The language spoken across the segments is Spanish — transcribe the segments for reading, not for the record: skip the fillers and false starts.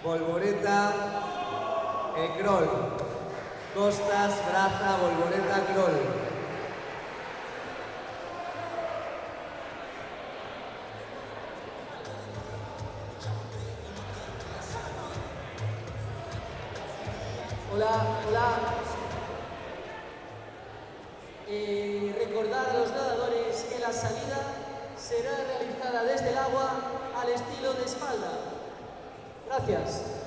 Volvoreta, Kroll. Costas, Braza, Volvoreta, Kroll. Hola, hola. Recordad a los nadadores que la salida será realizada desde el agua al estilo de espalda. Gracias.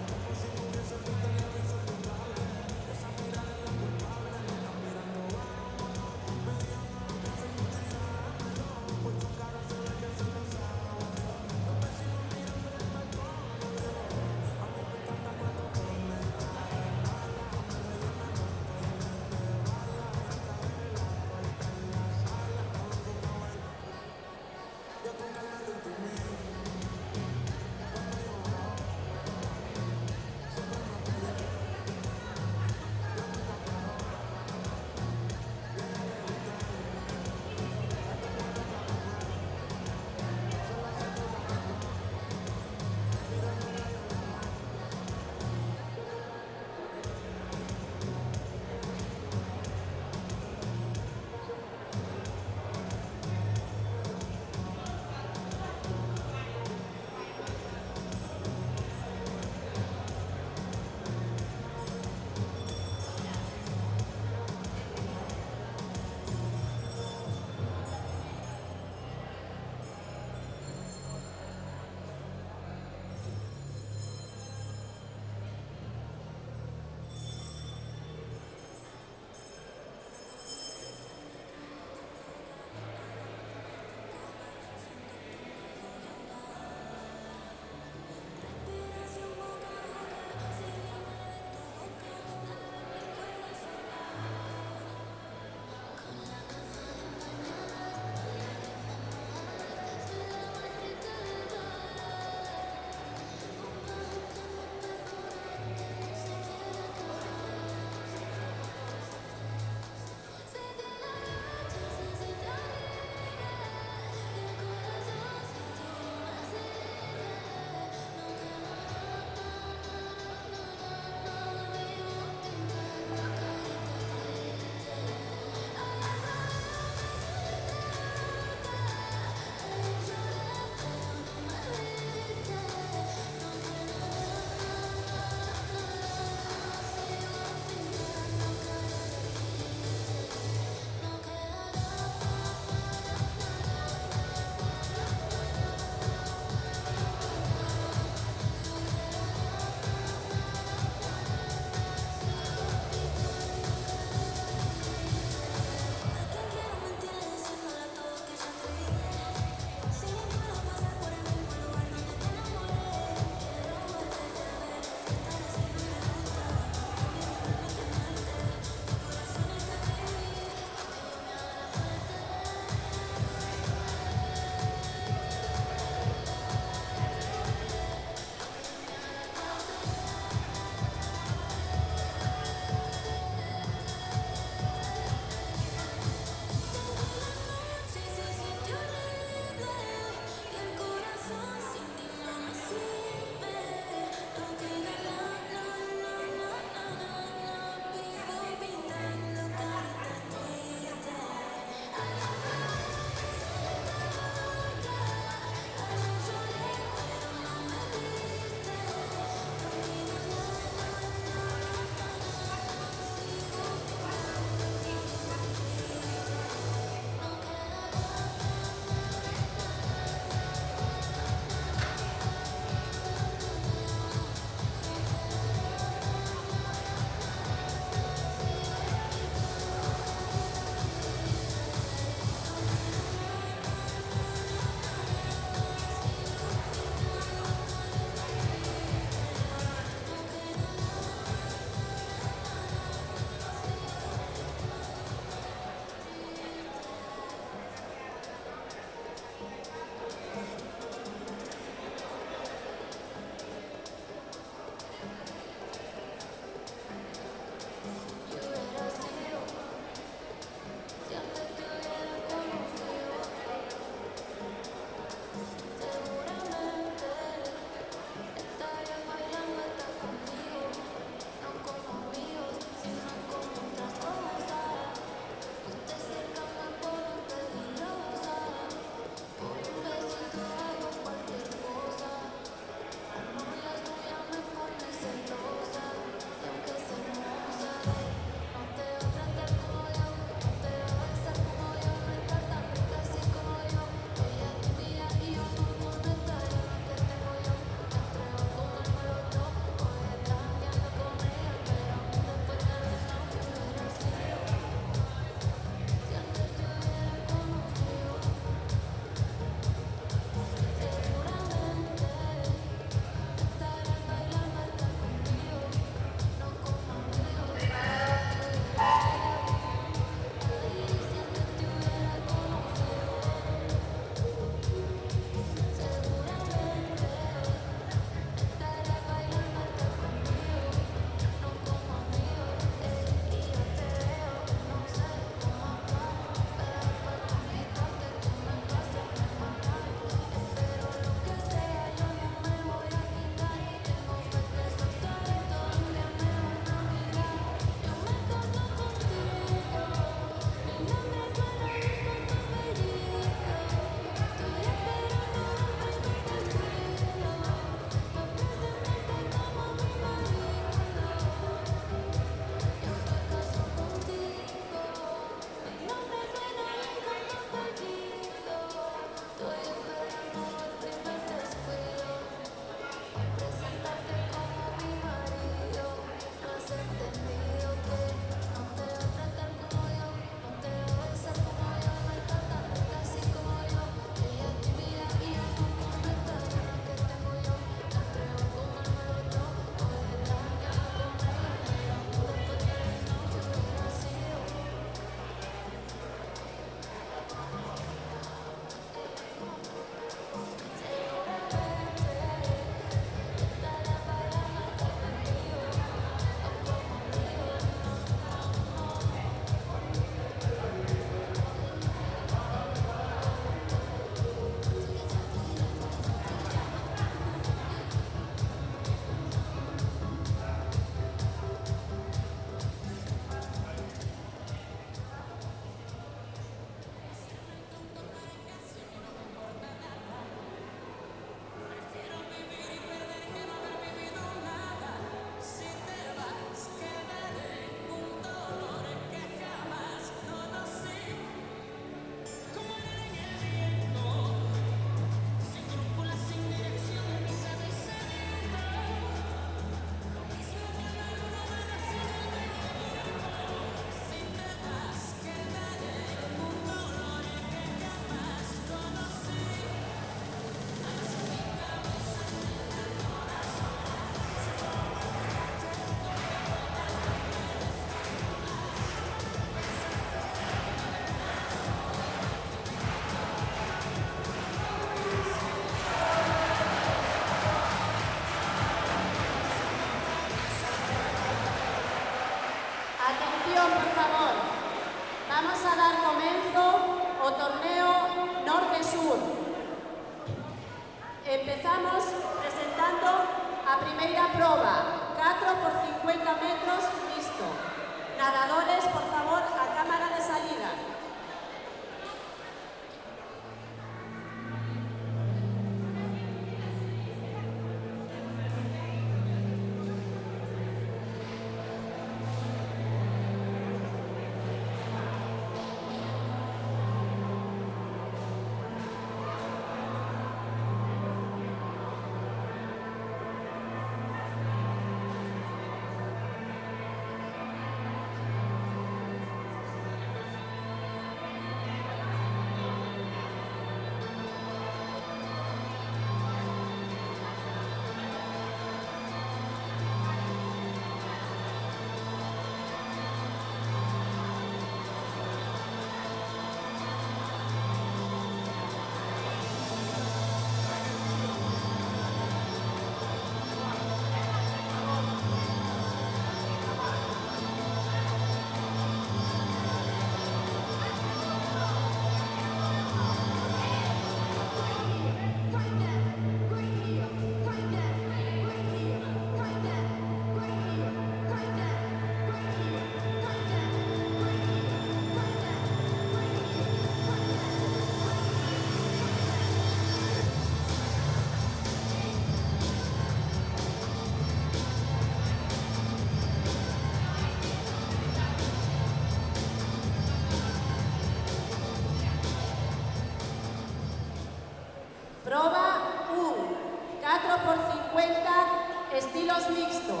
50 estilos mixto.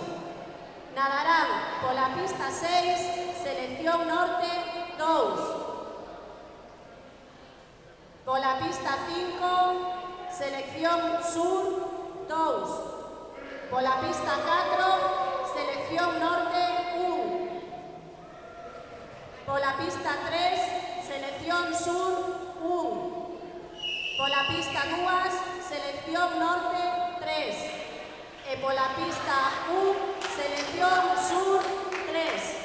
Nadarán pola pista 6, Selección Norte 2. Pola pista 5, Selección Sur 2. Pola pista 4, Selección Norte 1. Pola pista 3, Selección Sur 1. Pola pista 2, Selección Norte 3. E pola pista 1, Selección Sur 3.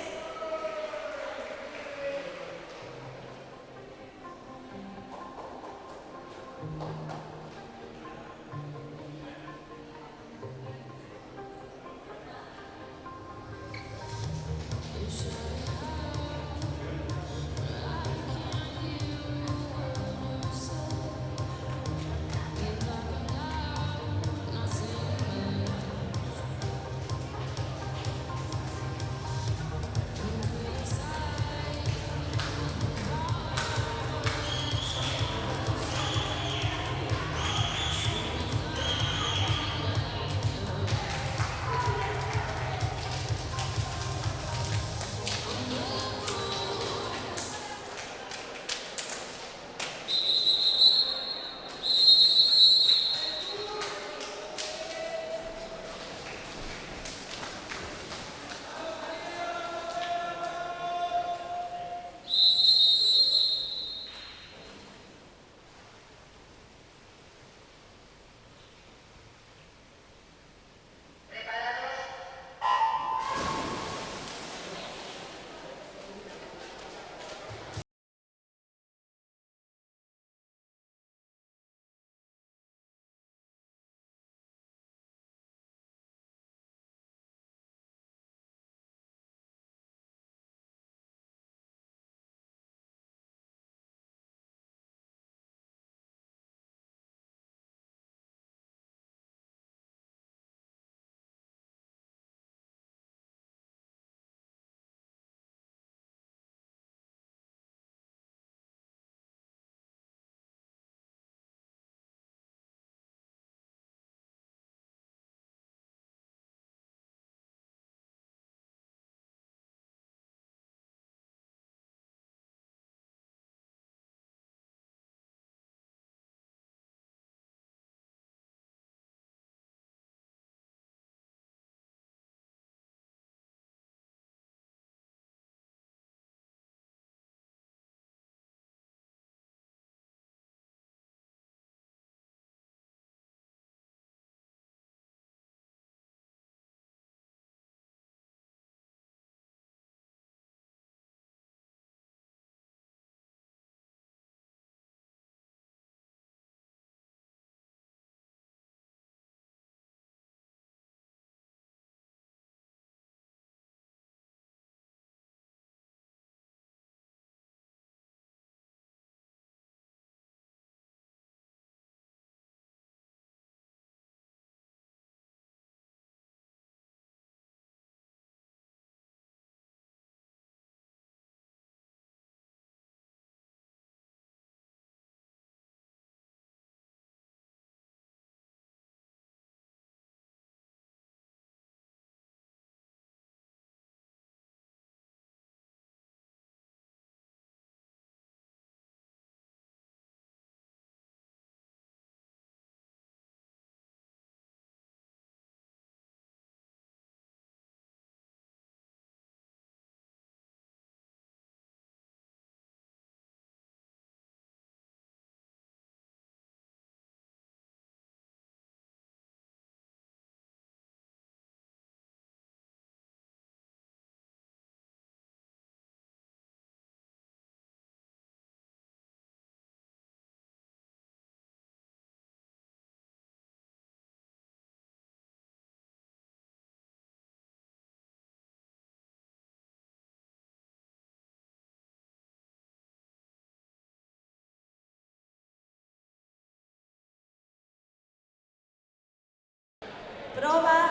Proba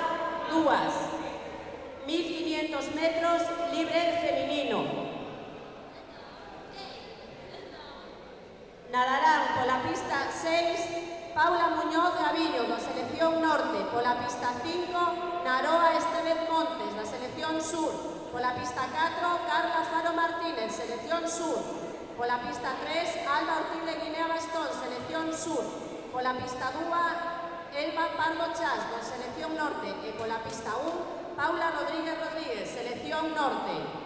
2. 1500 metros libre femenino. Nadarán pola pista 6 Paula Muñoz Gaviño, da Selección Norte. Pola pista 5, Naroa Estevez Montes, da Selección Sur. Pola pista 4, Carla Faro Martínez, Selección Sur. Pola pista 3, Alba Ortiz de Guinea Bastón, Selección Sur. Pola pista 2, Elba Pardo Chas, da Selección Norte. E pola pista 1, Paula Rodríguez Rodríguez, Selección Norte.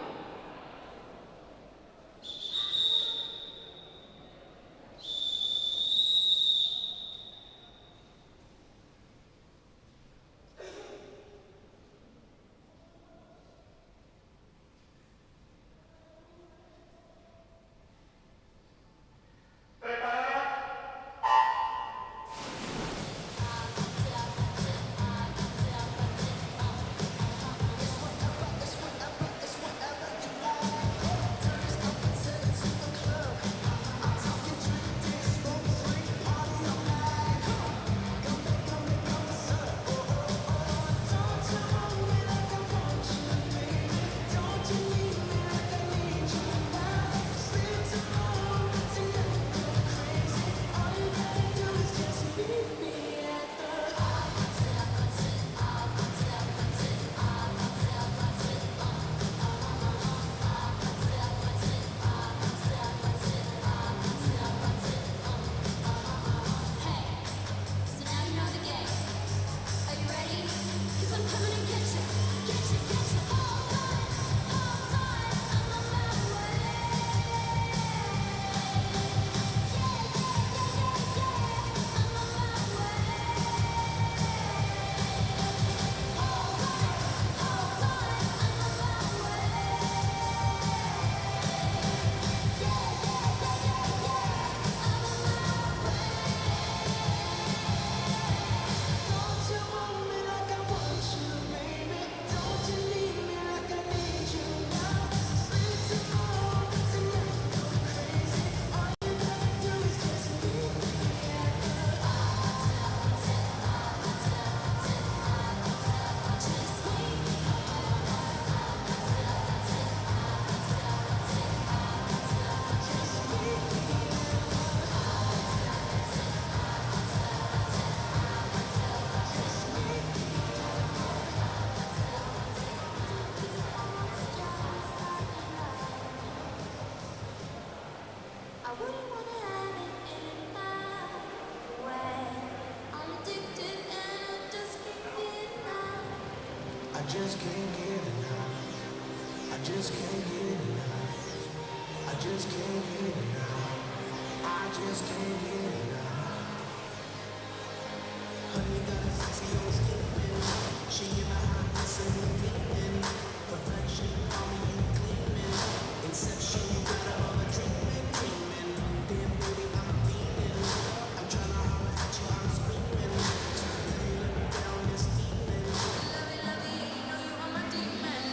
just can't get enough. I just can't get enough. I just can't get enough. I just can't get enough. Honey got a sexy old skin. She in my hotness and meaning. Perfection, all you gleaming. Inception, you got her all a dreaming, dreaming. Damn baby, I'm feeling. I'm trying to holler at you, I'm screaming. Hey, let me down this evening. Lovey, you know you are my demon.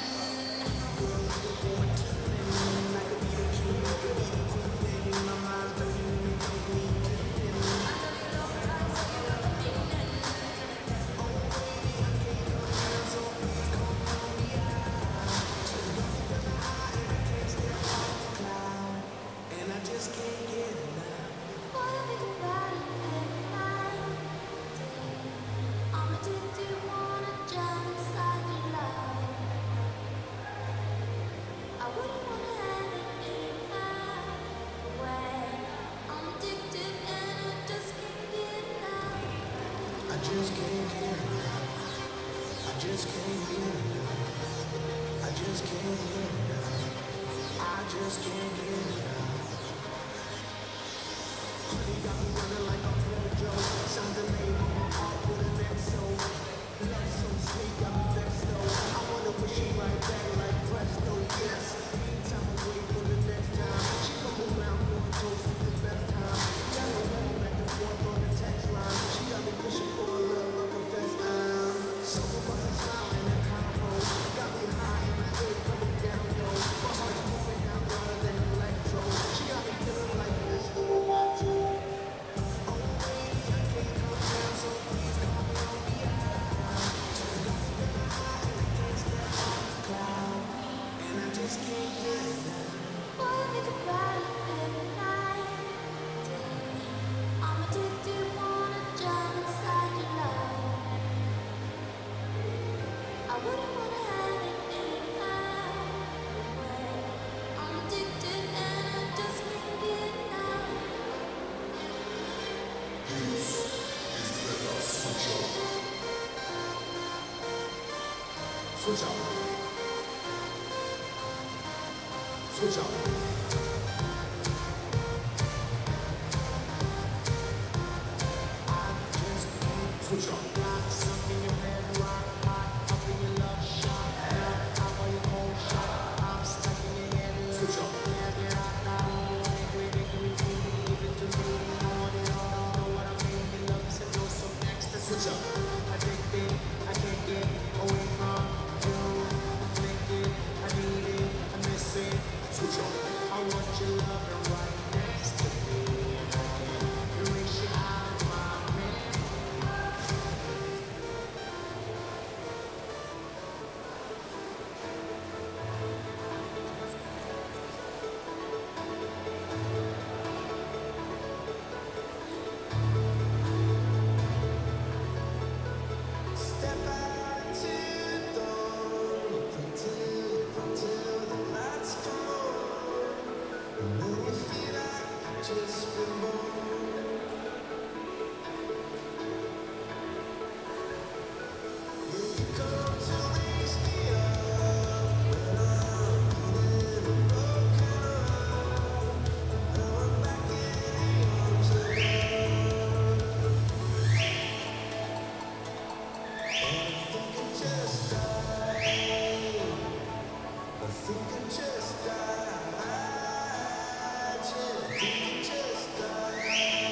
Girl, I'm the boy tuning. I could be the king, I could be the queen, baby. My mind's dirty, you don't need cleaning. I love you long time, so you know the meaning. Oh, baby, I can't go down, so please come on me out. Cause I'm high and I can't step off the cloud. And I just can't get enough. Boy, I think about it every night, day. I'm addicted, wanna drown inside your love. I wouldn't wanna have it any other way. I'm addicted and I just can't get enough. I just can't get enough. I just can't get enough. I just can't get enough. I just can't get enough. Honey got me running like a mojo. Sounds the name on my heart with an XO. Love so sweet, got me vexed though. I wanna push you right back like presto, yes. Anytime I wait for the next time. She come around for a toast to the best time. Got me running back and forth on the text line. She got me pushing for a love, I confess I'm so fucking smiling and combo. Got me high in my head, coming down low. My heart's moving down louder than electro. Switch up. Switch up. Switch up. Switch up. Switch up. Switch up. I want your love right next to me. I can't erase you out of my memory. Step out into the dawn, until the lights come on, and then you feel like you've just been born. You come to raise me up when I'm feeling a broken heart. Now I'm back in the arms of love. I think I just died. I think I just died. Yeah, I think I just died.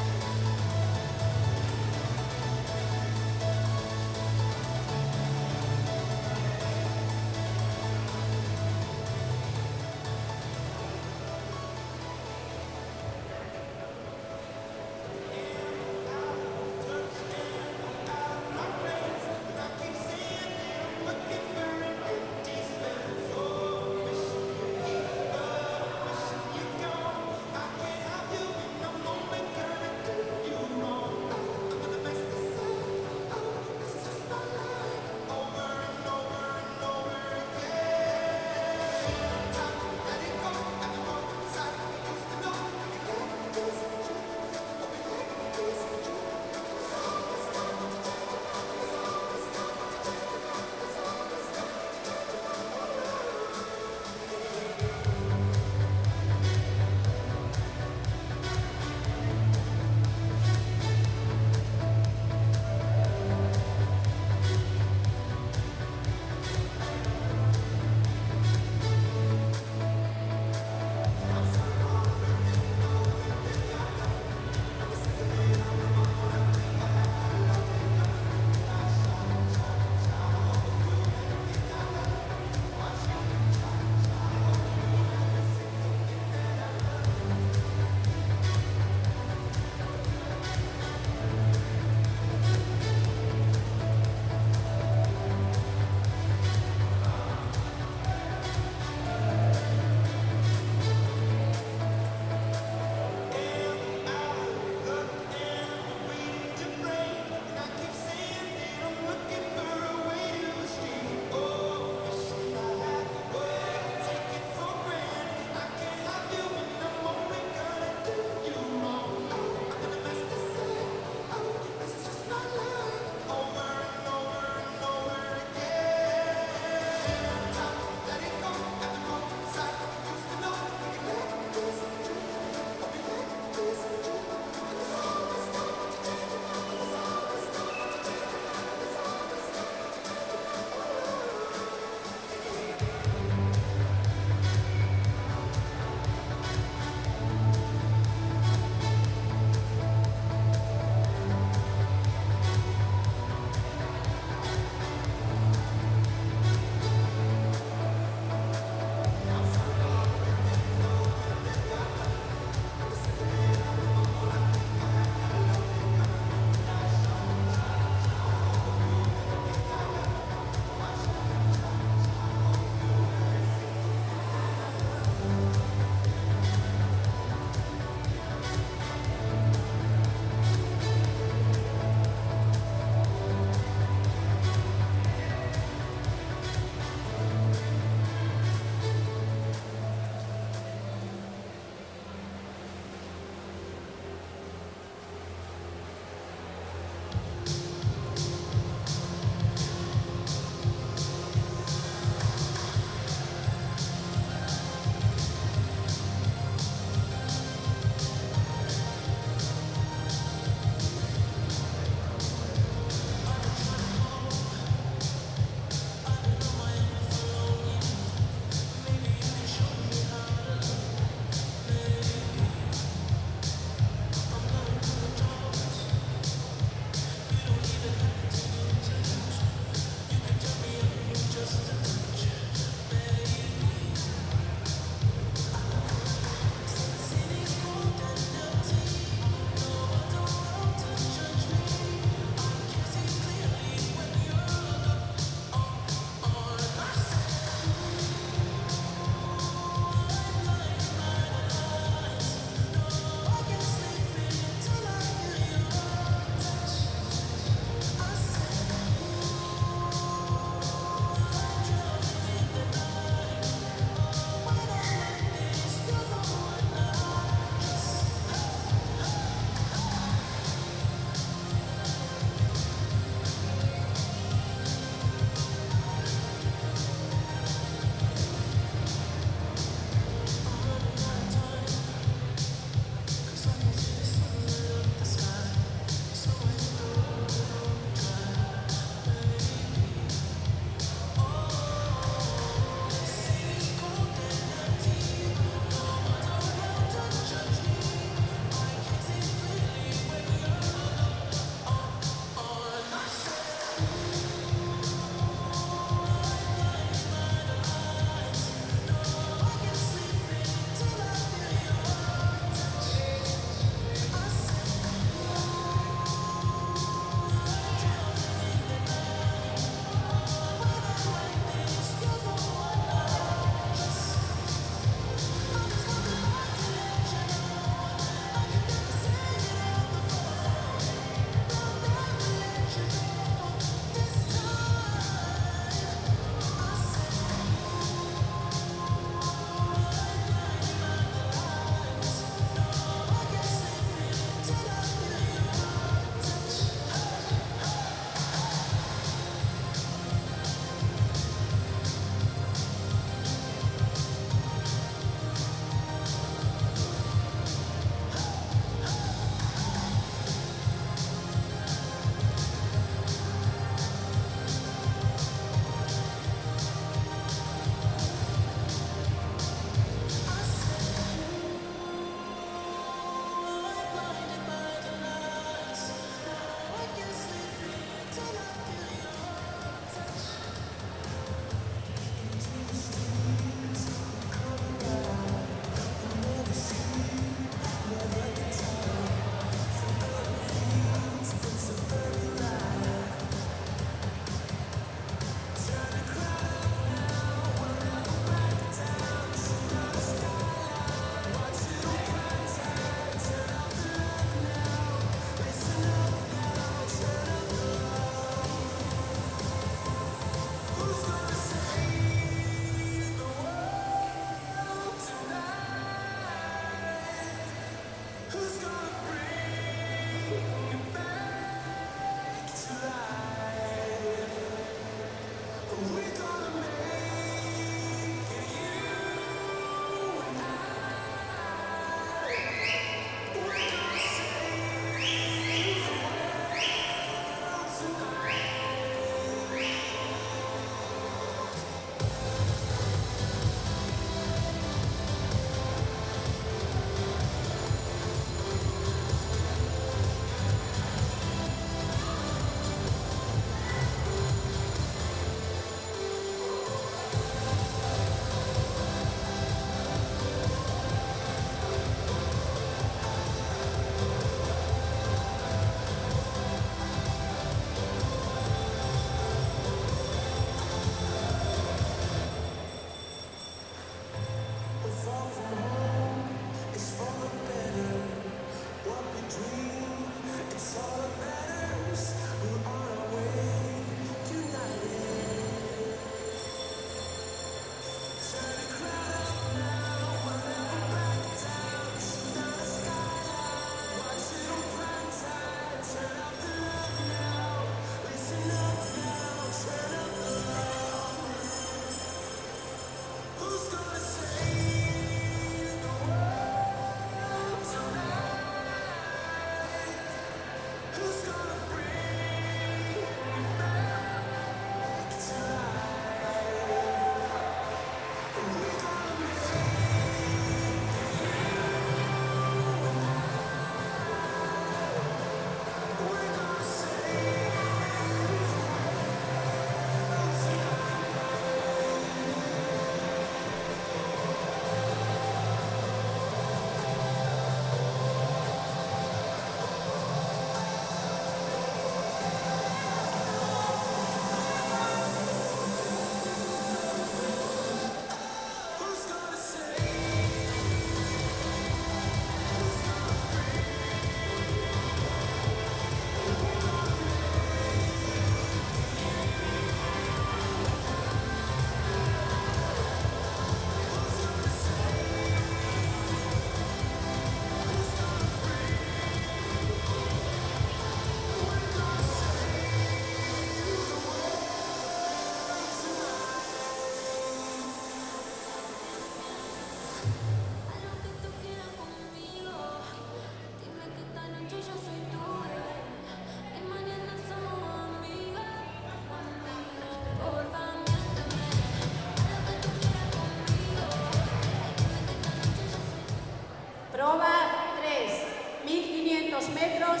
200 metros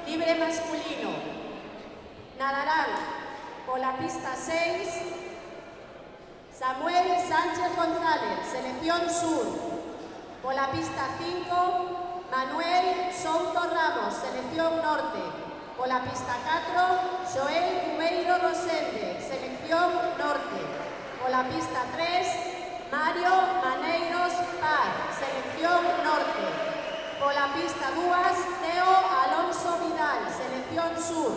libre masculino. Nadarán por la pista 6 Samuel Sánchez González, selección sur. Por la pista 5 Manuel Souto Ramos, selección norte. Por la pista 4 Joel Cubeiro Rosende, selección norte. Por la pista 3 Mario Maneiros Paz, selección norte. Por la pista 2 Teo Alonso Vidal, selección sur.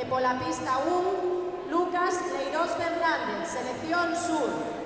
E por la pista 1 Lucas Leirós Fernández, selección sur.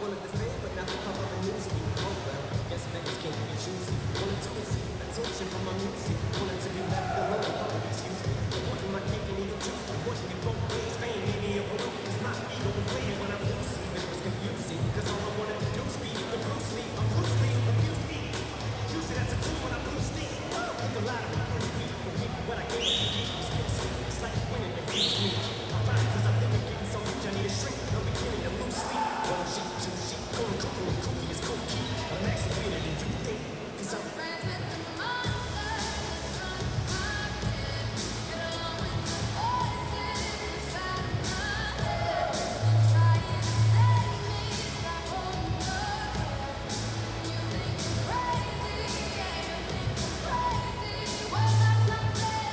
wanted the fame, but not the cover of the newsfeed. Oh well, guess niggas can't be choosy. Wanted to receive attention from my music. Wanted to be left alone, public excuse me. Wanting my cake and eat it too. Wanting it both ways, fame made me a pro. It's my ego inflated when I'm loose. But it was confusing, cause all I wanted to do was be the Bruce Lee. I'm Bruce Lee, abuse me. Use it as a tool when I'm Bruce Lee. Hit the lottery, every week, what I get, you keep me still sleep. It's like winning, it beats me. I'm fine, cause I think I'm getting so huge, I need a shrink. No beginning to lose sleep. One sheet, two sheet, going cuckoo, cookie is cookie. I'm actually better than you think, cause I'm Friends with the monsters, run my kid. Get along with the voices inside my head. They're trying to save me, stop holding your head. You think you're crazy, yeah, you think you're crazy. Well, that's not fair.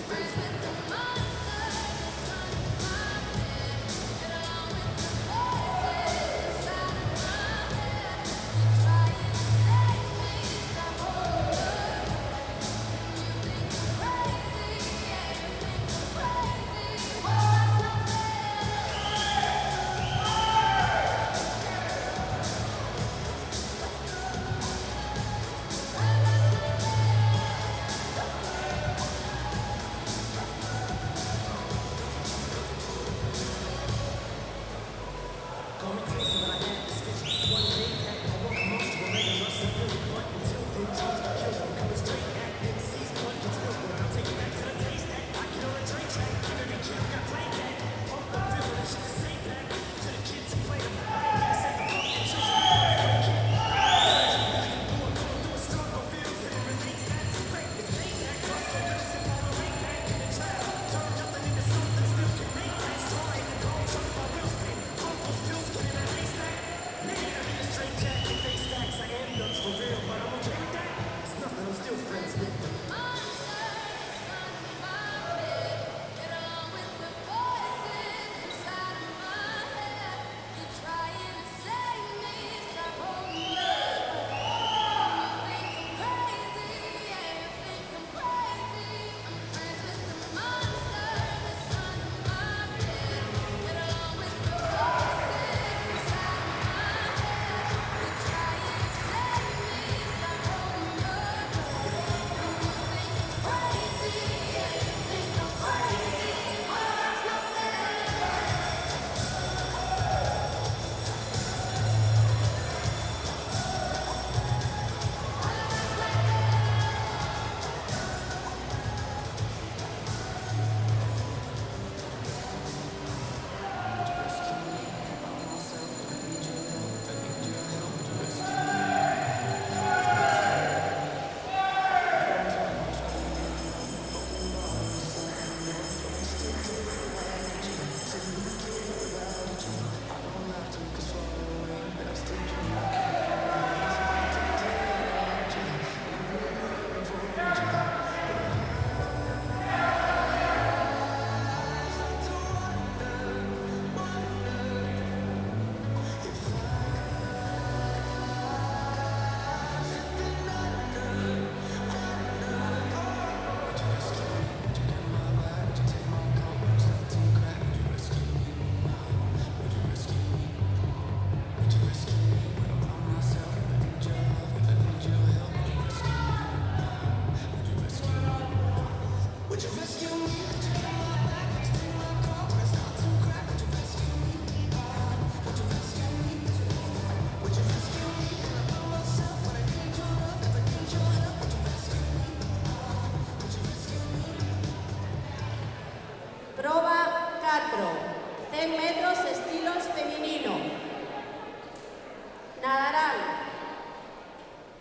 Friends with the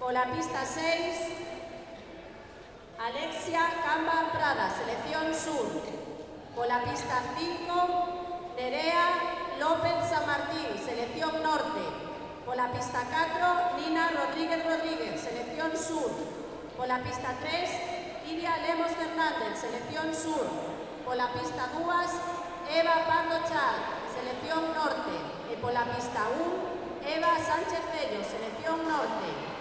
Pola pista 6, Alexia Camba Prada, selección sur. Pola pista 5, Nerea López San Martín, selección norte. Pola pista 4, Nina Rodríguez, selección sur. Pola pista 3, Iria Lemos Fernández, selección sur. Pola pista 2, Eva Pardo Char, selección norte. E pola pista 1, Eva Sánchez Cello, selección norte.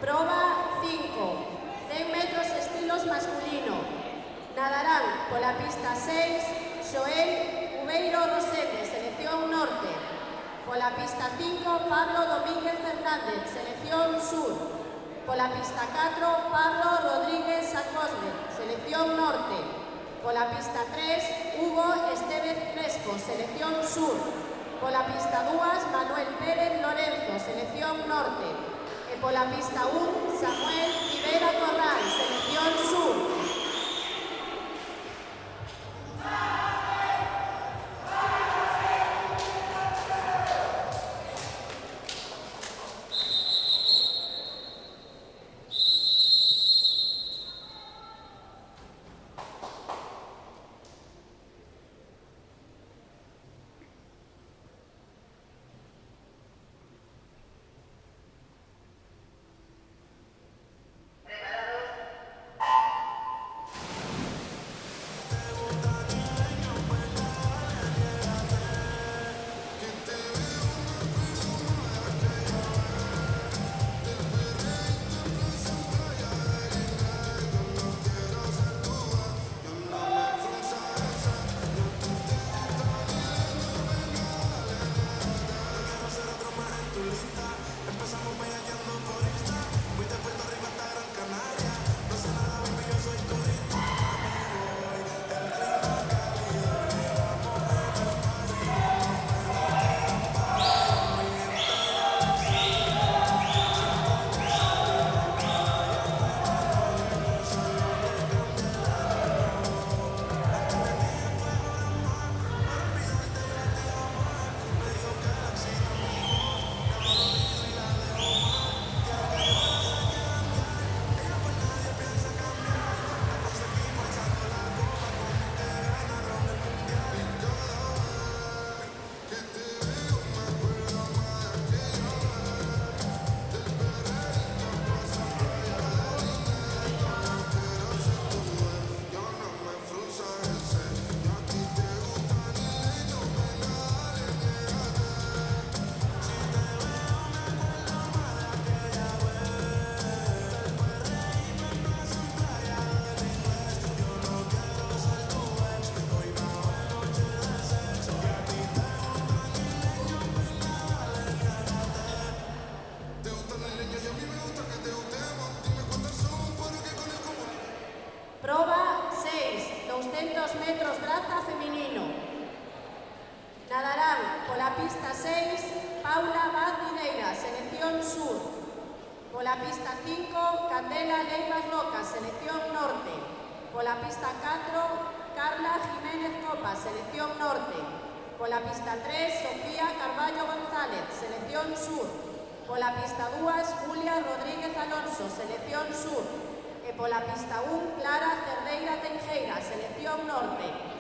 Proba 5, 100 metros estilos masculino. Nadarán pola pista 6, Xoel Ubeiro Rosete, selección norte. Pola pista 5, Pablo Domínguez Fernández, selección sur. Pola pista 4, Pablo Rodríguez Sacosle, selección norte. Pola pista 3, Hugo Estevez Crespo, selección sur. Pola pista 2, Manuel Pérez Lorenzo, selección norte. E pola pista 1, Samuel Rivera Corral, selección sur. 600 metros braza feminino. Nadarán pola pista 6 Paula Vaz Videira, selección sur. Pola pista 5 Candela Leivas Locas, selección norte. Pola pista 4 Carla Jiménez Copa, selección norte. Pola pista 3 Sofía Carballo González, selección sur. Pola pista 2 Julia Rodríguez Alonso, selección sur. E pola pista 1 Clara Cerdeira Teijeira, selección norte.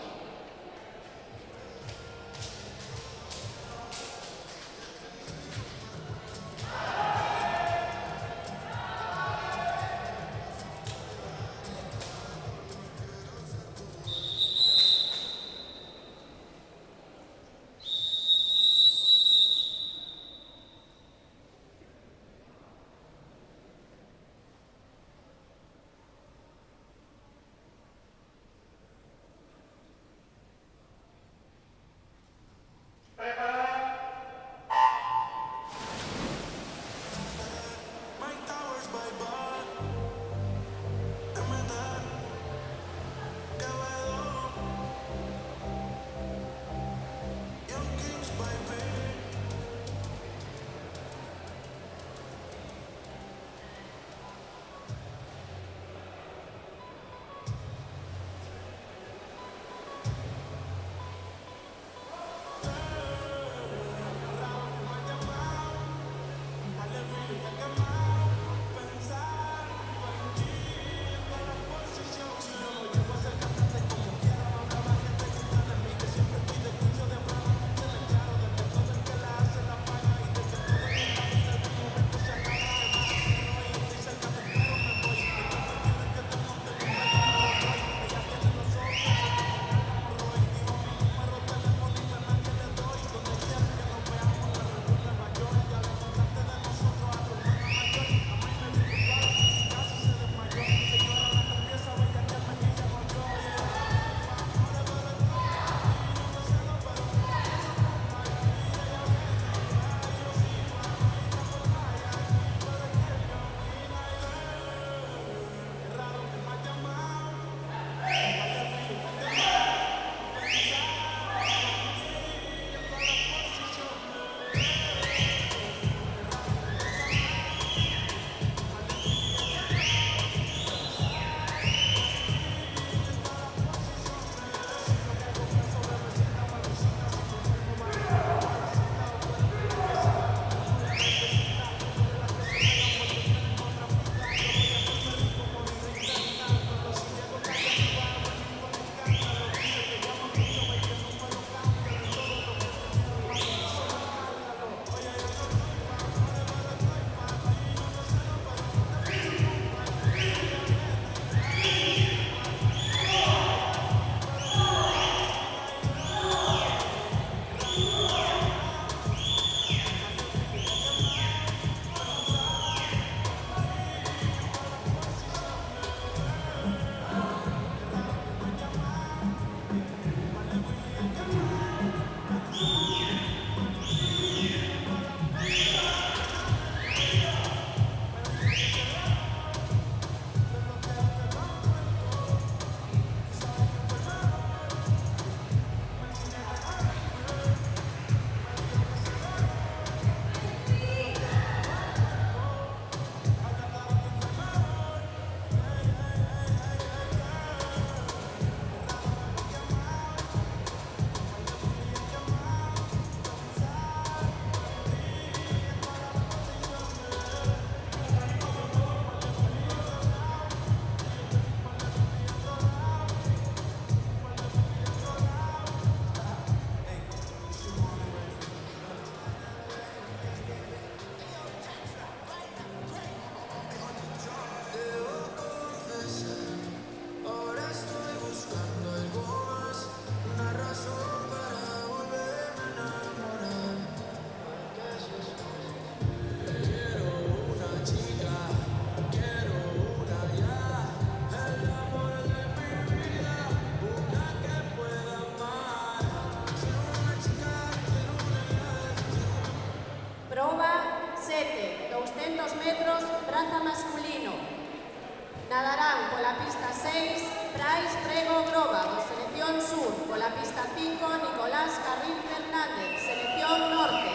Nadarán pola pista 6, Brais Prego Gróbado, selección sur. Pola pista 5, Nicolás Carril Fernández, selección norte.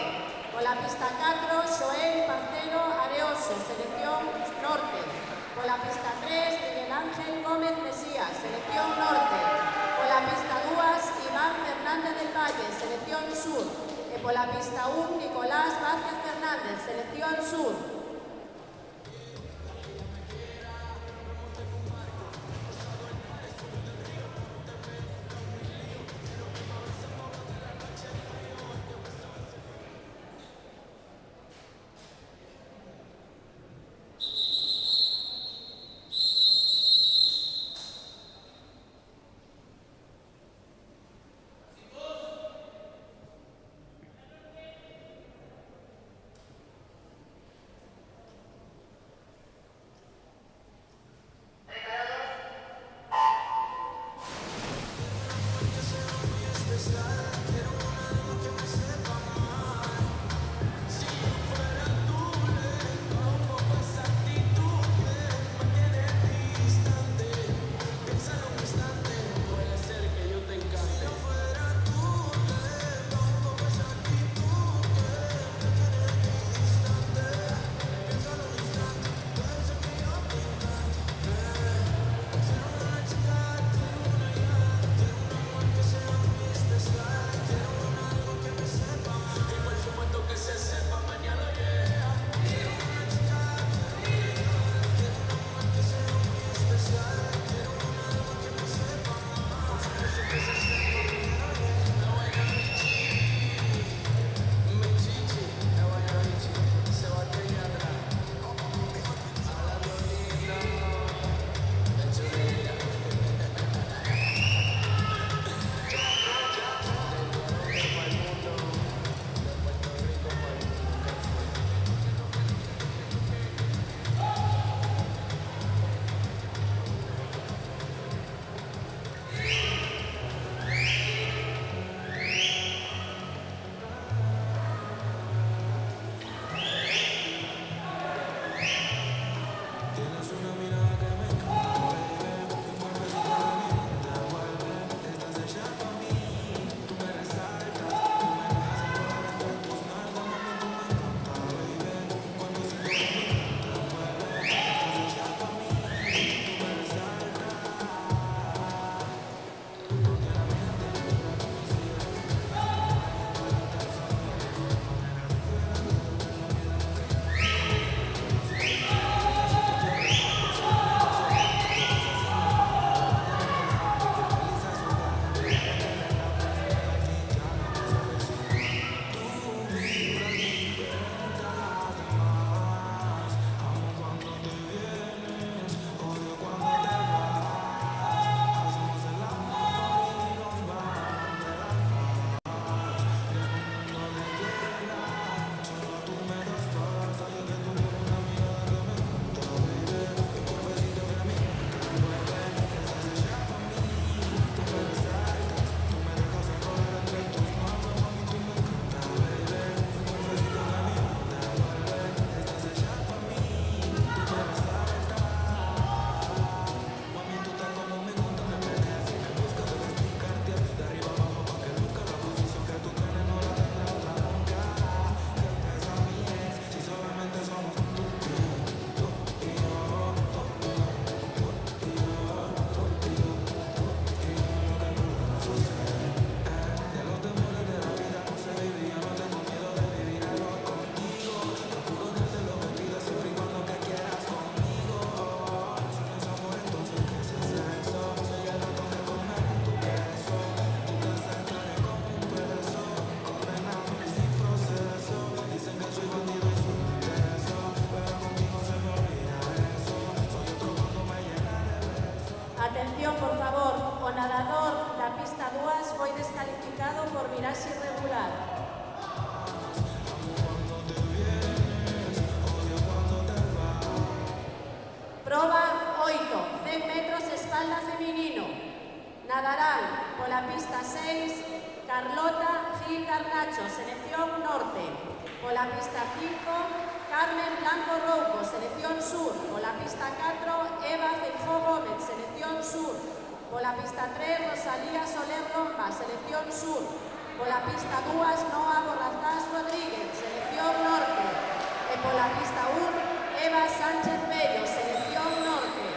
Pola pista 4, Xoel Parcero Areoso, selección norte. Pola pista 3, Miguel Ángel Gómez Mesías, selección norte. Pola pista 2, Iván Fernández del Valle, selección sur. E pola pista 1, Nicolás Vázquez Fernández, selección sur. Atención, por favor, o nadador da pista 2 foi descalificado por viraxe irregular. Proba 8, 100 metros espalda feminino. Nadarán pola pista 6, Carlota Gil Garnacho, selección norte. Pola pista 5, Carmen Blanco Rouco, selección sur. Pola pista 4, Eva Felipe pista 3, Rosalía Soler Lomba, selección sur. Pola pista 2, Noa Borrazás Rodríguez, selección norte. E pola pista 1, Eva Sánchez Bello, selección norte.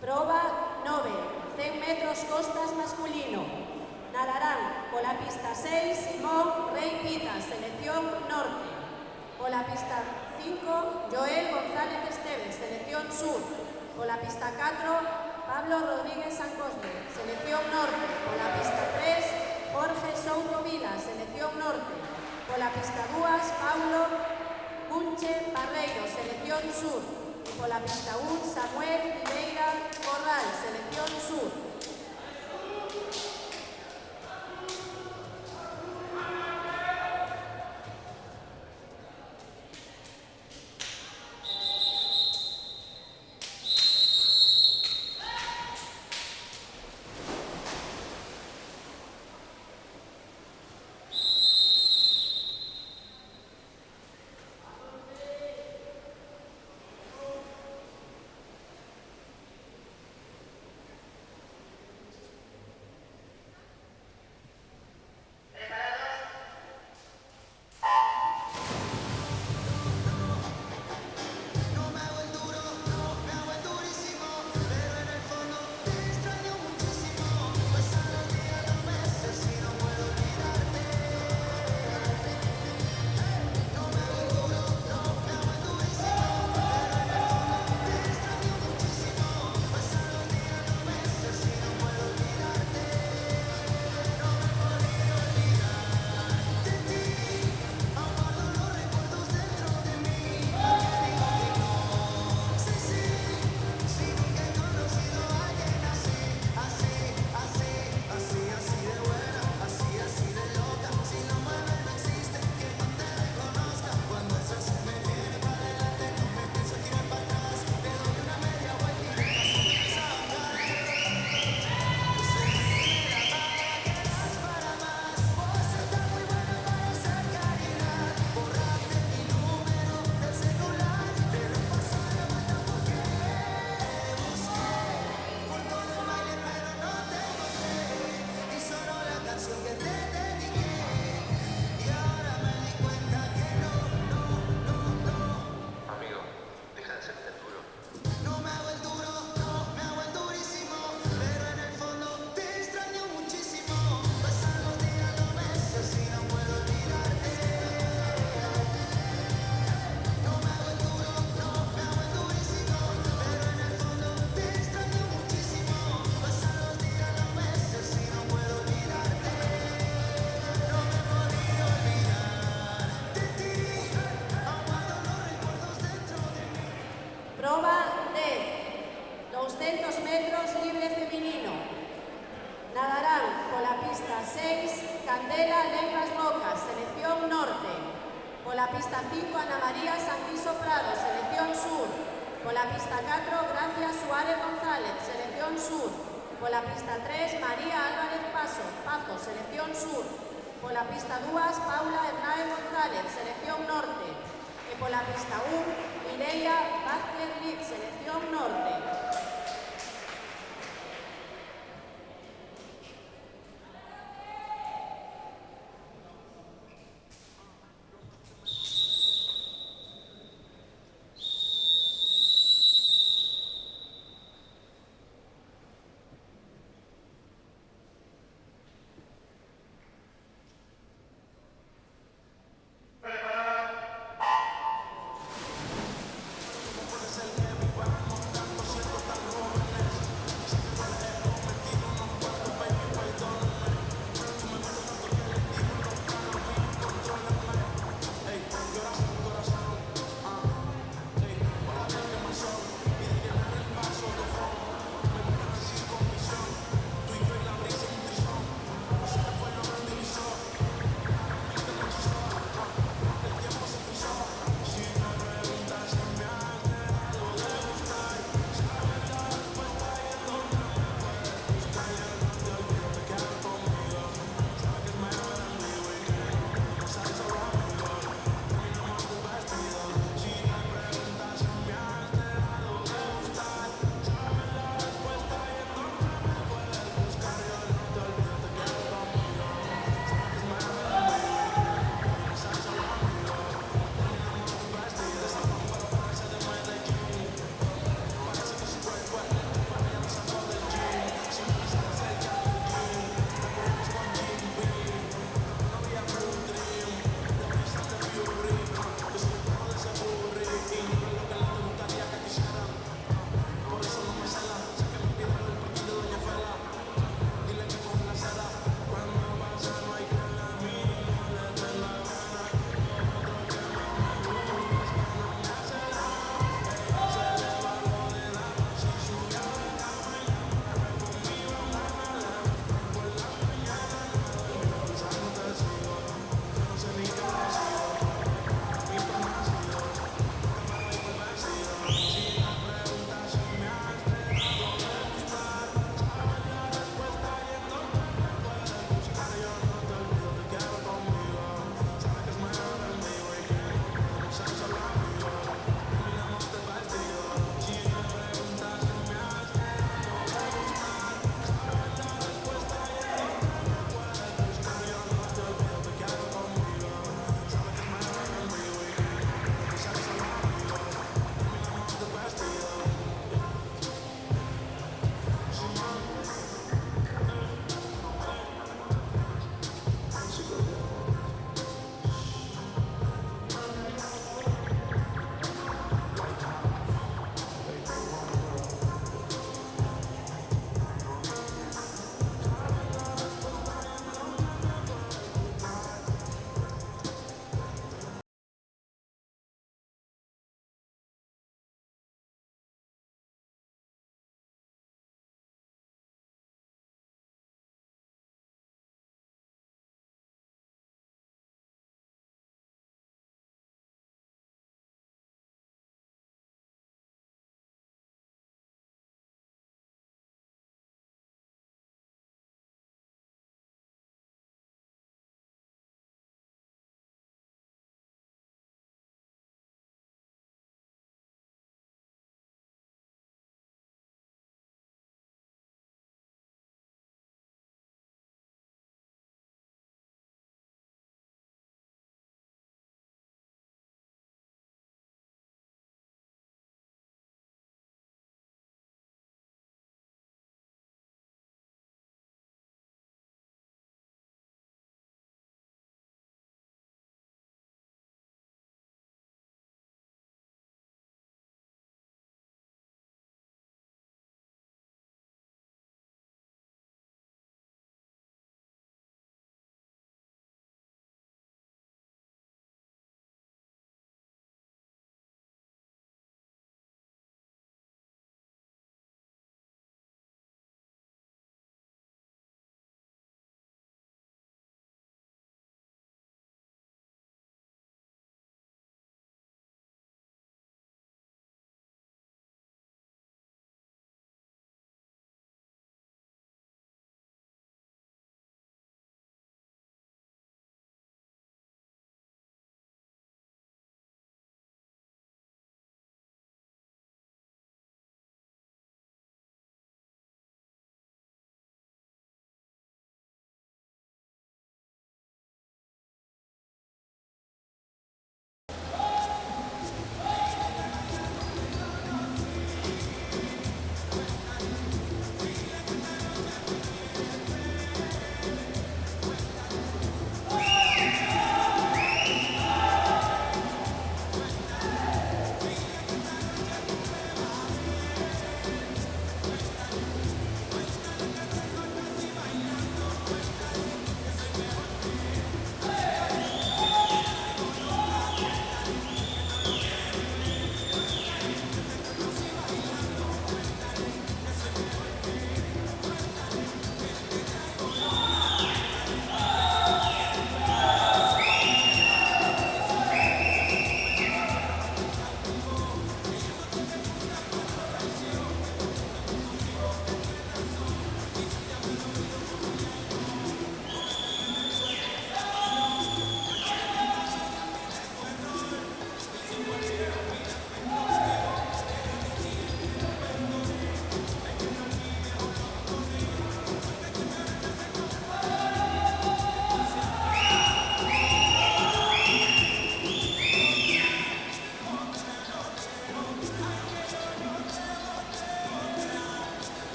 Proba 9, 100 metros costas masculino. Nadarán pola pista 6, Simón Rey Pita, selección norte. Pola pista 5, Joel González Esteves, selección sur. Pola pista 4, Pablo Rodríguez San Cosme, selección norte. Pola pista 3, Jorge Souto Vila, selección norte. Pola pista 2, Paulo Cunche Barreiro, selección sur. Y pola pista 1, Samuel Ribeira Corral, selección sur. Proba 10, 200 metros libre femenino. Nadarán pola pista 6, Candela Lengas Rocas, selección norte. Pola pista 5, Ana María Santiso Prado, selección sur. Pola pista 4, Gracia Suárez González, selección sur. Pola pista 3, María Álvarez Pazo, selección sur. Pola pista 2, Paula Hernández González, selección norte. E pola pista 1, Mireia Vázquez Liz, selección norte. Wanna say, yeah, we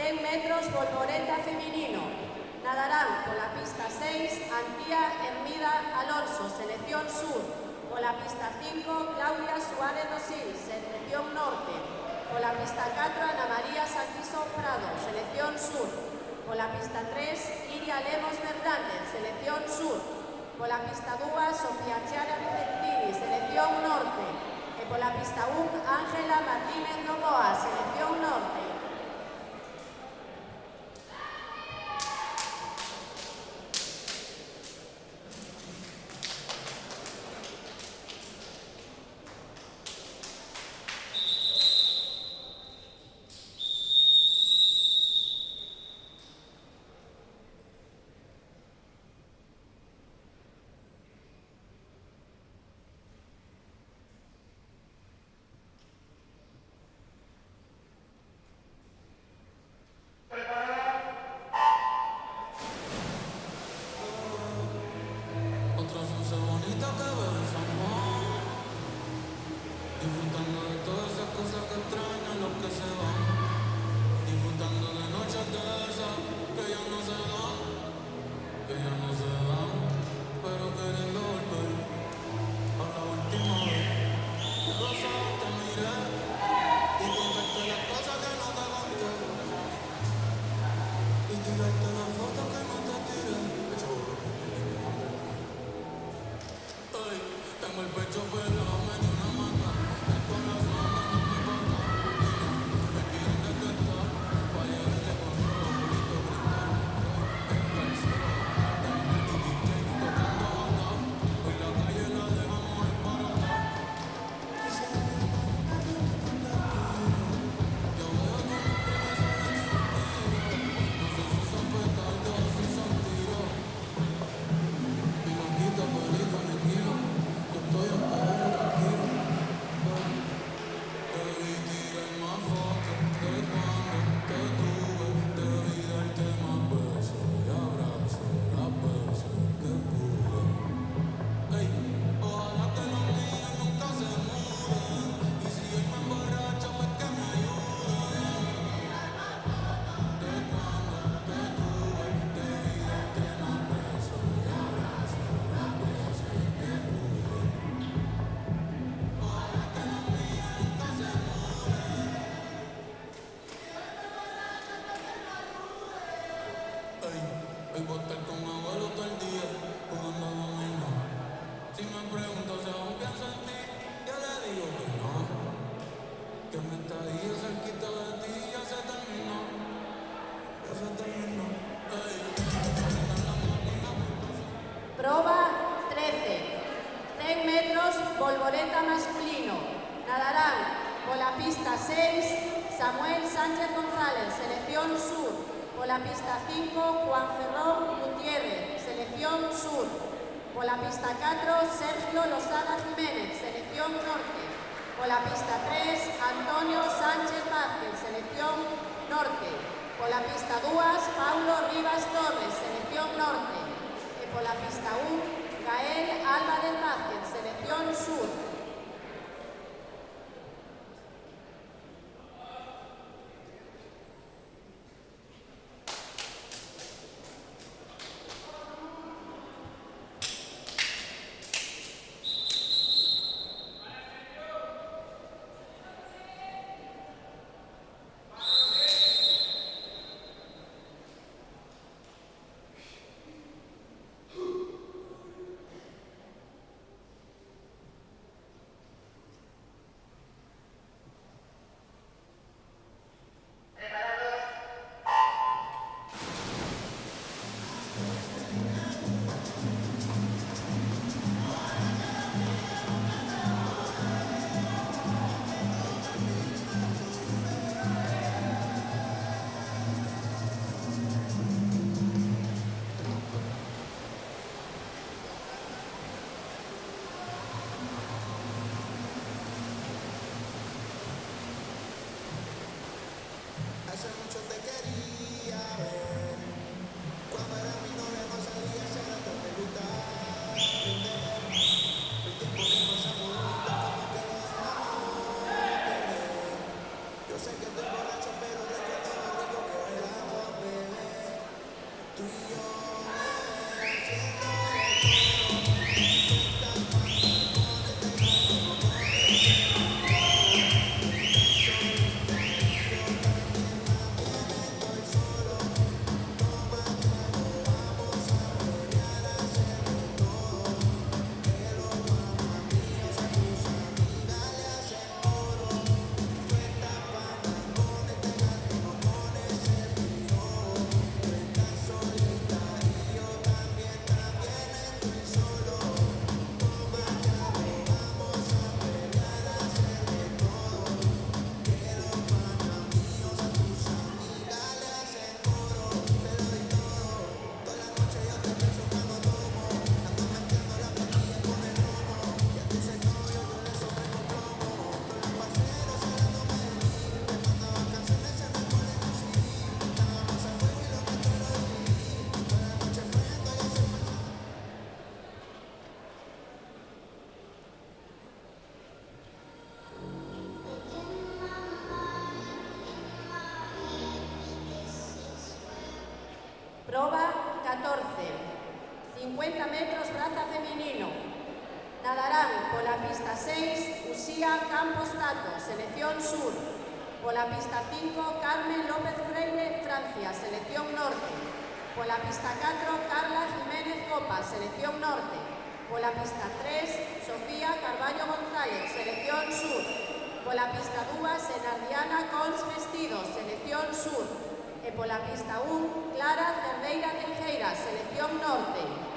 100 metros volvoreta femenino. Nadarán por la pista 6 Antía Hermida Alonso, selección sur. Por la pista 5 Claudia Suárez Dosil, selección norte. Por la pista 4 Ana María Santiso Prado, selección sur. Por la pista 3 Iria Lemos Fernández, selección sur. Por la pista 2 Sofía Chara Vicentini, selección norte. Y por la pista 1 Ángela Martínez Novoa, selección norte. Otra once bonita que besamos, disfrutando de todas esas cosas que extrañan los que se van, disfrutando de noches de esas que ya no se dan, pero queriendo volver a la última vez. De los ojos te miré y contarte las cosas que no te conté, y tirarte las fotos que no te tiré. Ay, tengo el pecho pelado, me dio una mata, el corazón dándome pata. Me piden que tú estás, pa' llevarte con rojo, bonito cristal. El cielo, tengo el DJ tocando banda. Hoy la calle la dejamos esparata. Y se ríe con un poquito de tiro. Yo veo que los primeros salen suspiros. No sé si son petardos o si son tiros. Mi loquita, perico, me quiero. Yo estoy en perro, tranquilo. Debí tirar más fotos de cuando te tuve. Debí darte más besos y abrazos, las veces que pude. Ey, ojalá que los míos nunca se muden. Y si hoy me emborracho, pues que me ayuden. De cuando te tuve, debí darte más besos y abrazos, las veces que pude. Ojalá que los míos nunca se muden. Ey, hoy voy a estar con mi abuelo todo el día, jugando dominó. Si me pregunto si aún pienso en ti, yo le digo que no. Que me está ahí cerquita de ti, ya se terminó. Ya se terminó. Ey, Proba 13. 100 metros volvoreta masculino. Nadarán por la pista 6 Samuel Sánchez González, selección sur. Por la pista 5 Juan Ferrón Gutiérrez, selección sur. Por la pista 4 Sergio Losada Jiménez, selección norte. Por la pista 3 Antonio Sánchez Vázquez, selección norte. Por la pista 2 Paulo Rivas Torres, selección norte. Y por la pista 1 Gael Álvarez Vázquez, selección sur. Proba 14. 50 metros braza femenino. Nadarán por la pista 6, Usía Campos Tato, selección sur. Por la pista 5, Carmen López Freire, Francia, selección norte. Por la pista 4, Carla Jiménez Copa, selección norte. Por la pista 3, Sofía Carballo González, selección sur. Por la pista 2, Enardiana Cons Vestidos, selección sur. E por la pista 1, Clara Cerdeira Teijeira, selección norte.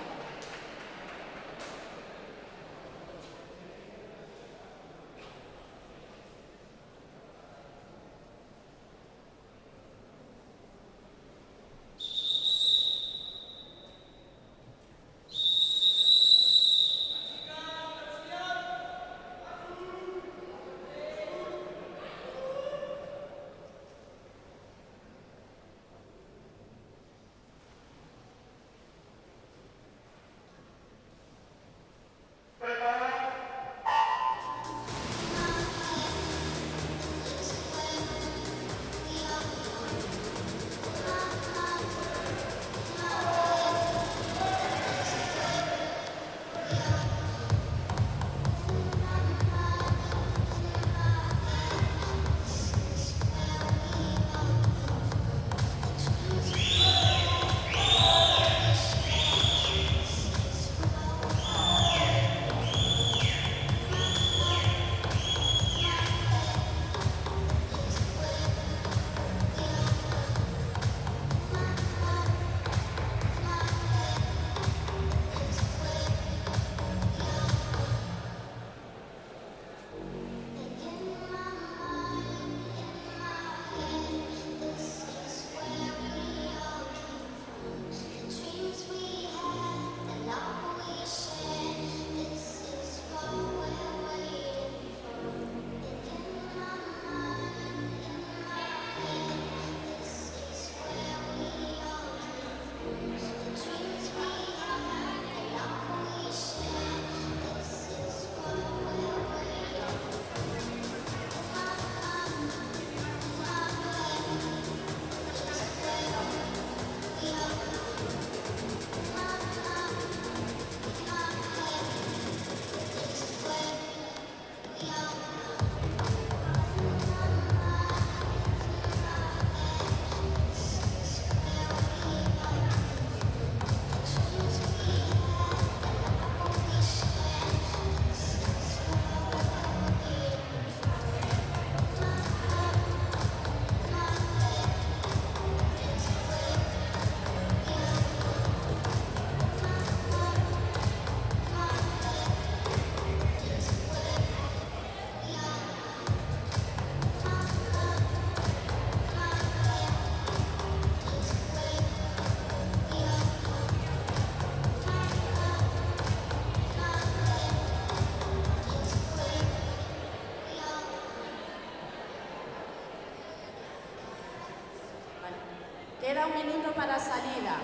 Queda un minuto para salida.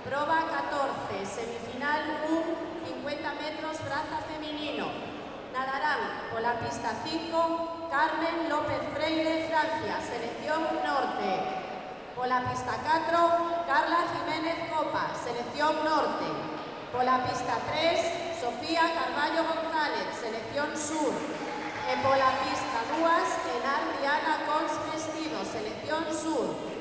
Proba 14, semifinal 1, 50 metros braza femenino. Nadarán por la pista 5, Carmen López Freire, Francia, selección norte. Por la pista 4, Carla Jiménez Copa, selección norte. Por la pista 3, Sofía Carballo González, selección sur. E por la pista 2, Enar Diana Cons Vestido, selección sur.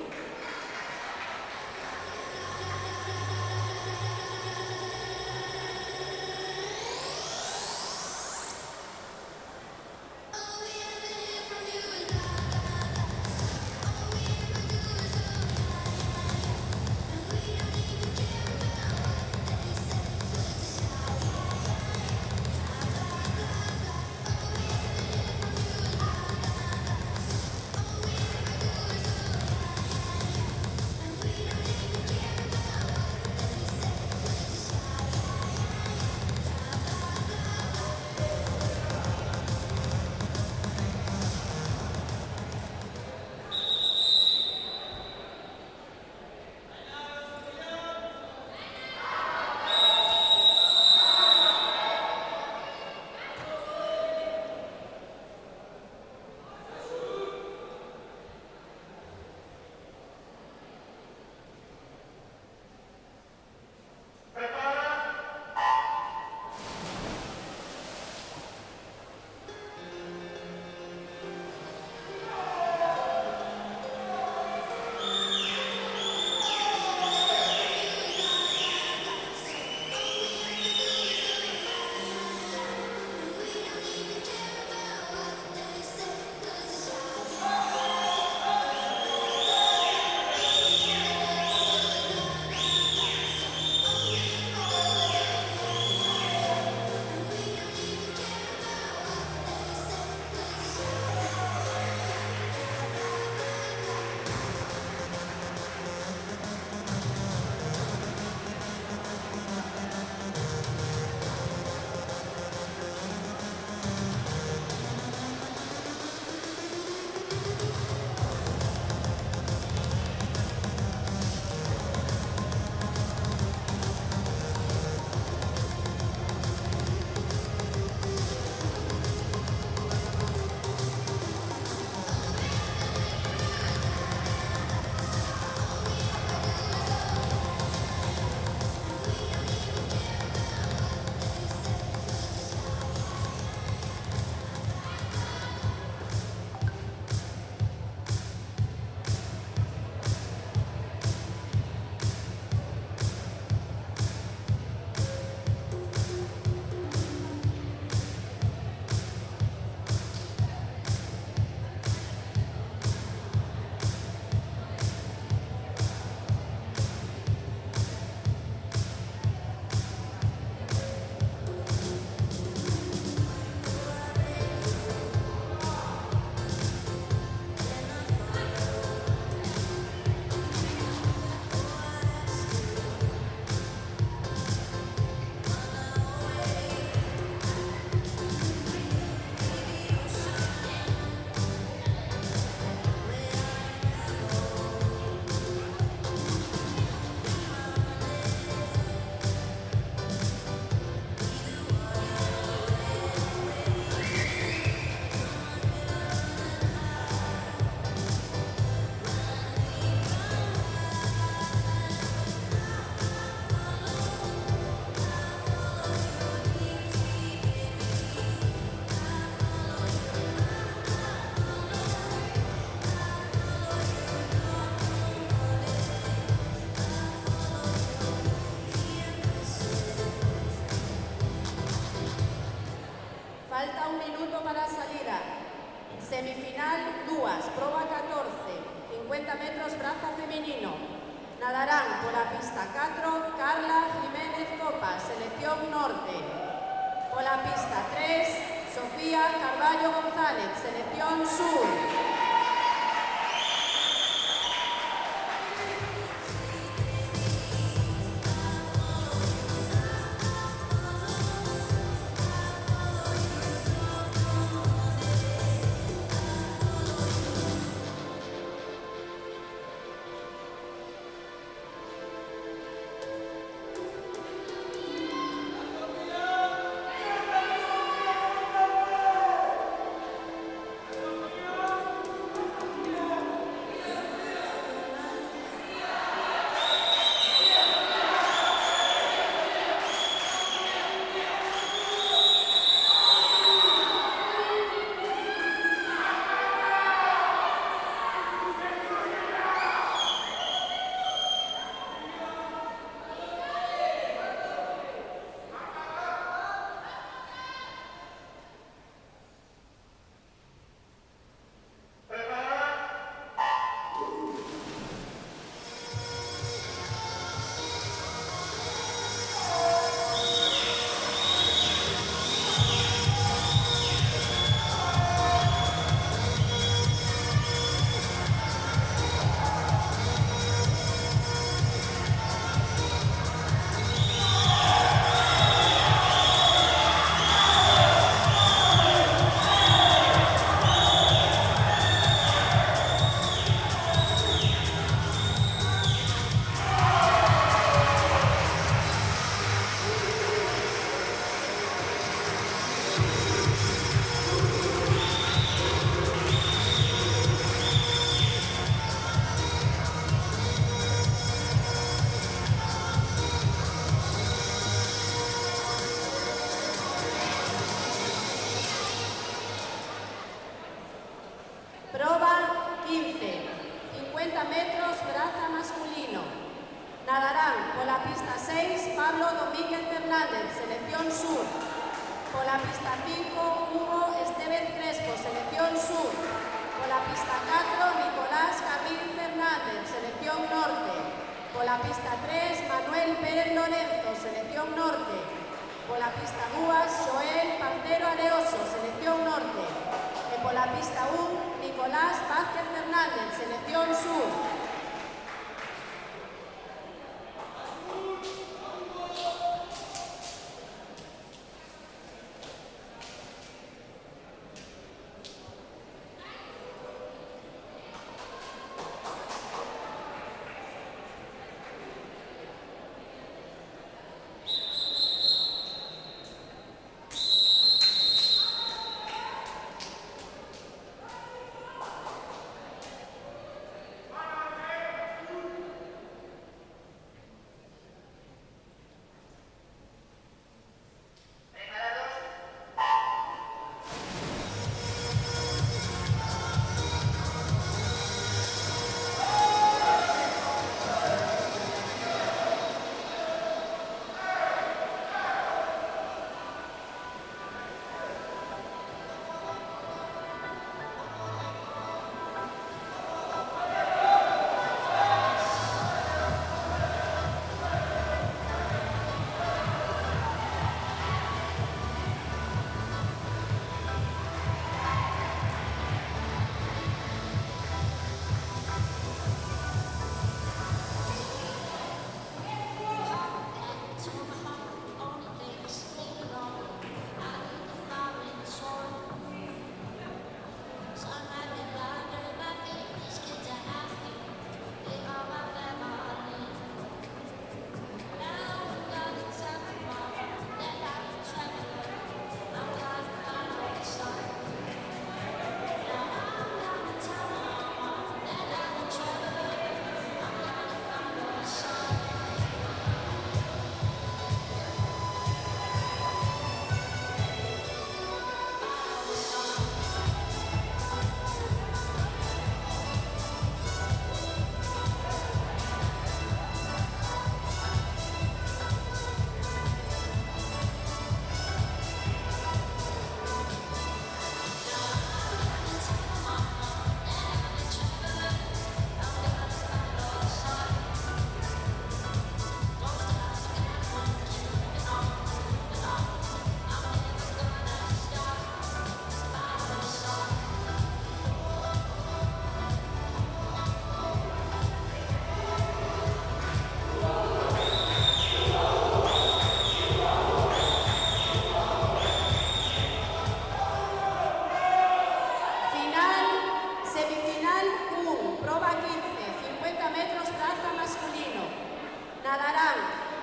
Semifinal 2, prova 14, 50 metros braza femenino. Nadarán pola pista 4 Carla Jiménez Copas, selección norte. Pola pista 3, Sofía Carballo González, selección sur. Prova 15, 50 metros braza masculino. Nadarán pola pista 6 Pablo Domínguez Fernández, selección sur. Pola pista 5 Hugo Estevez Crespo, selección sur. Pola pista 4 Nicolás Carril Fernández, selección norte. Pola pista 3 Manuel Pérez Lorenzo, selección norte. Pola pista 2 Joel Parcero Areoso, selección norte. E pola pista 1 Nicolás Vázquez Fernández, selección sur.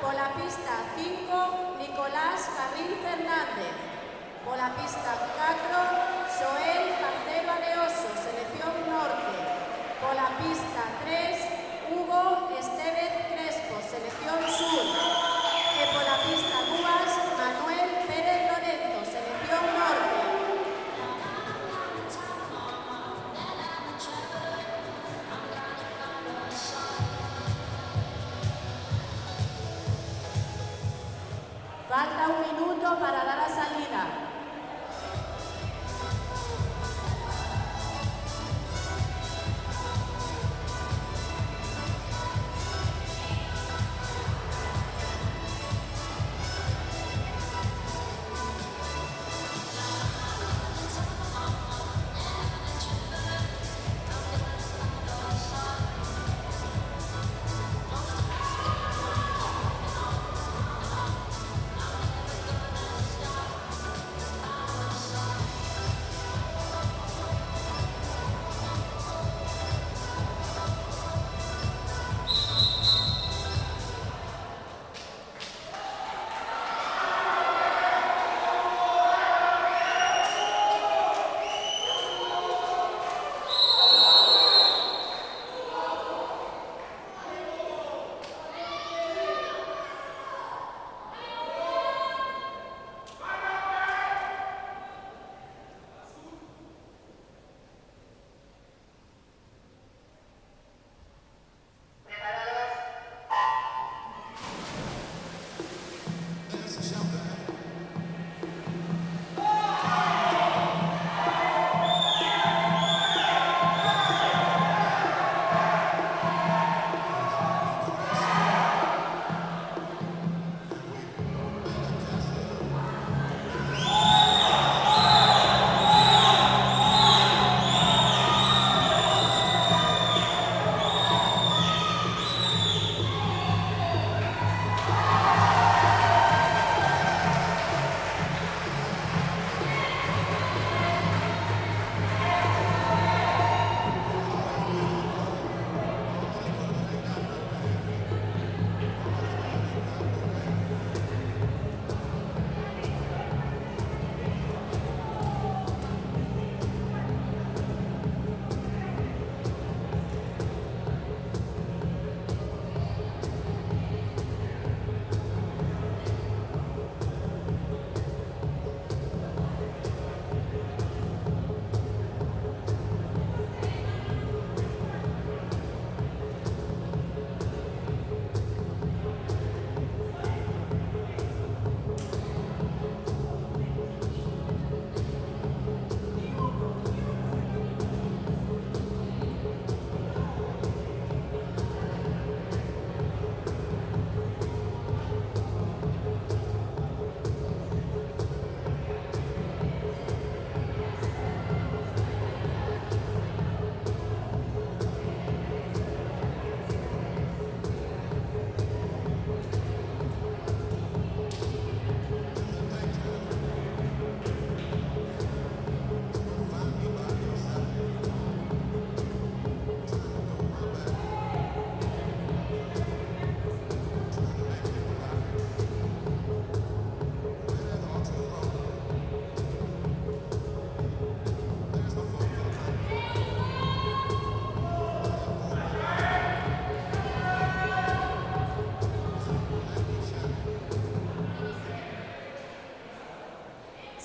por la pista 5, Nicolás Carril Fernández. Por la pista 4, Joel Parcero Areoso, Selección Norte. Por la pista 3, Hugo Estevez Crespo, Selección Sur. Y por la pista 2, Manuel Pérez Lorenzo, Selección Norte. Falta 1 minuto para dar la salida.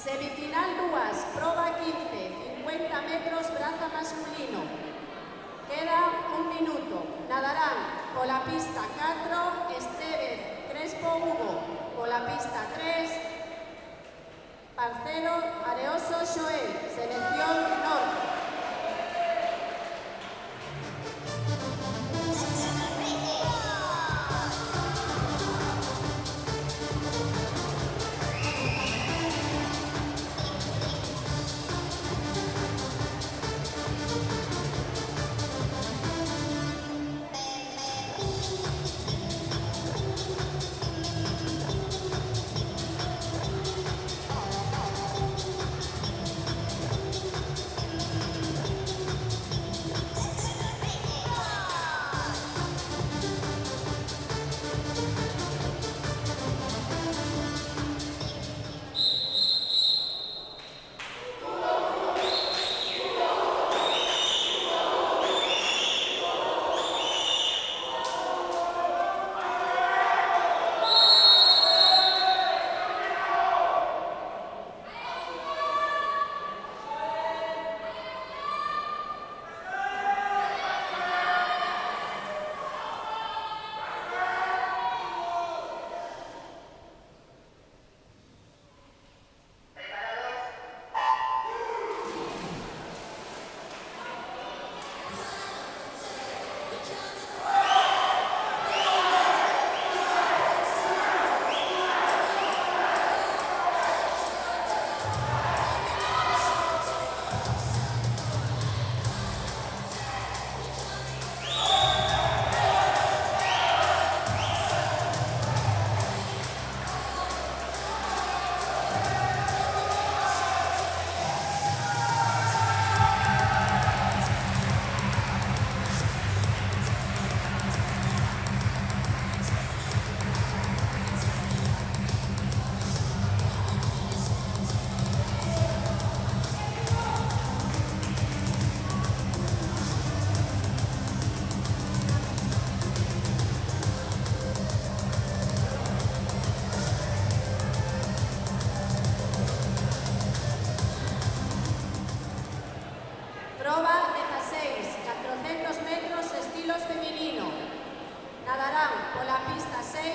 Semifinal 2, prova 15, 50 metros, braza masculino. Queda 1 minuto. Nadarán por la pista 4, Estevez Crespo Hugo. Por la pista 3, Parcero Areoso Joel, Selección Norte.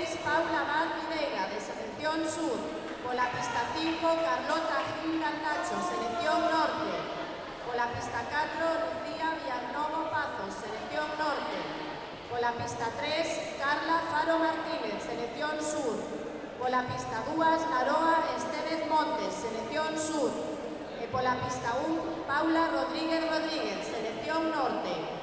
6, Paula Abad Videira, de Selección Sur. Pola pista 5, Carlota Gil Garnacho, Selección Norte. Pola pista 4, Lucía Villarnovo Pazos, Selección Norte. Pola pista 3, Carla Faro Martínez, Selección Sur. Pola pista 2, Naroa Estevez Montes, Selección Sur. E pola pista 1, Paula Rodríguez Rodríguez, Selección Norte.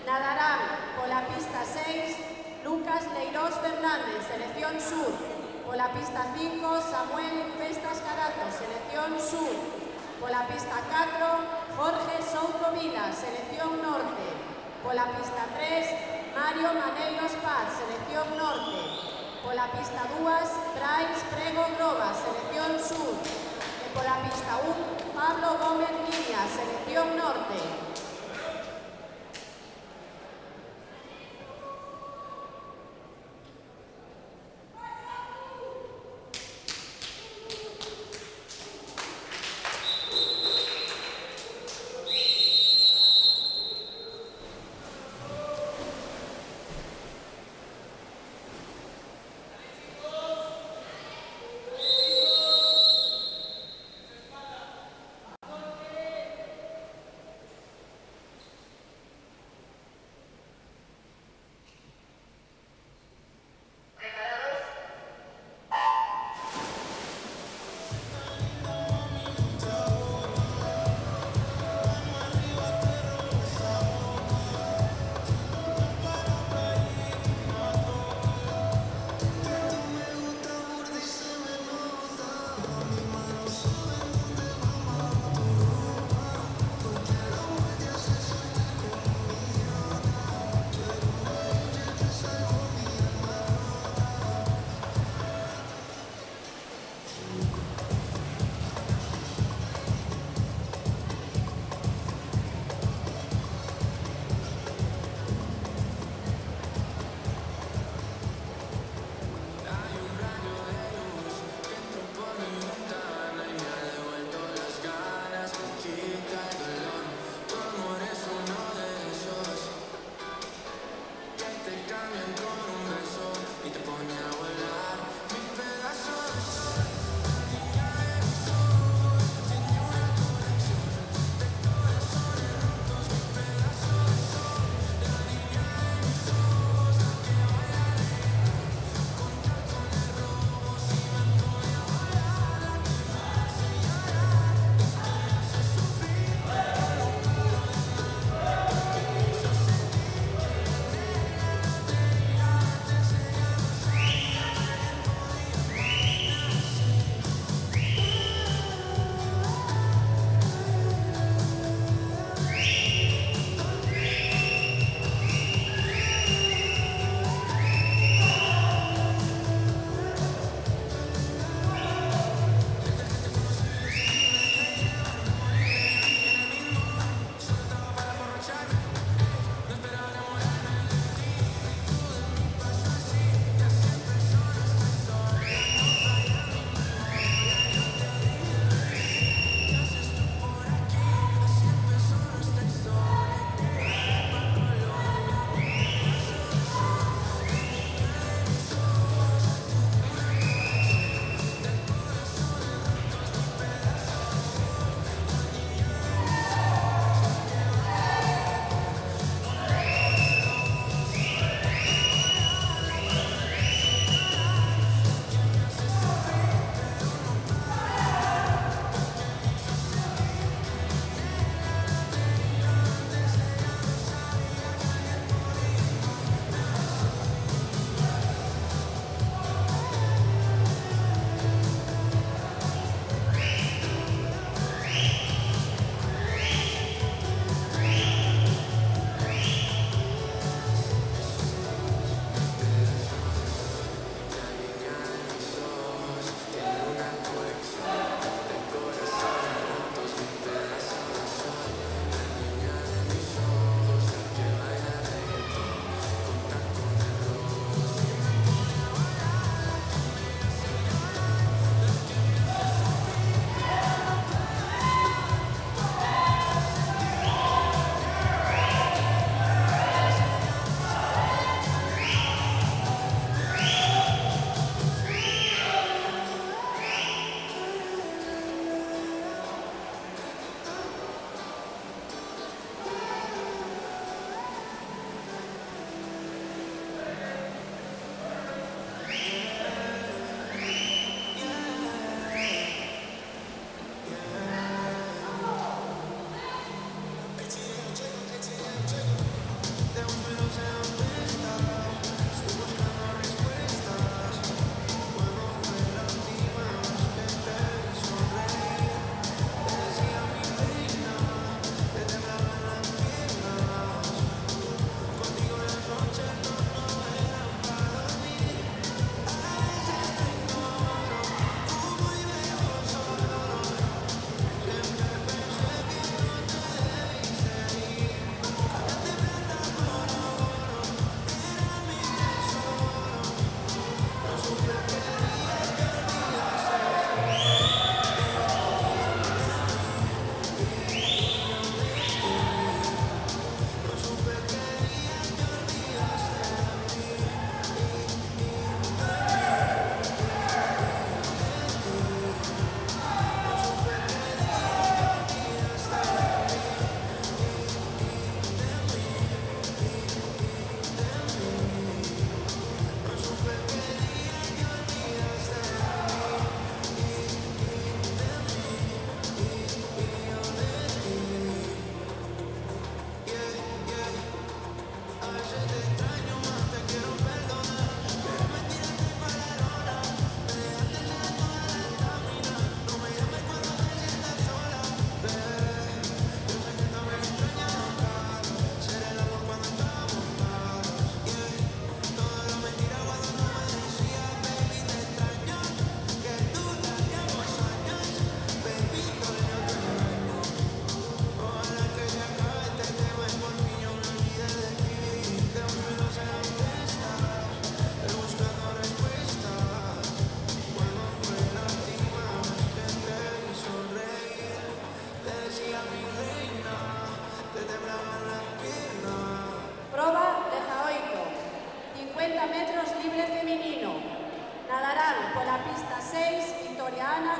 Nadarán pola pista 6 Lucas Leirós Fernández, selección sur. Pola pista 5 Samuel Infestas Carazo, selección sur. Pola pista 4 Jorge Souto Vila, selección norte. Pola pista 3 Mario Maneiros Paz, selección norte. Pola pista 2 Brais Prego Groba, selección sur. E pola pista 1 Pablo Gómez Liña, selección norte.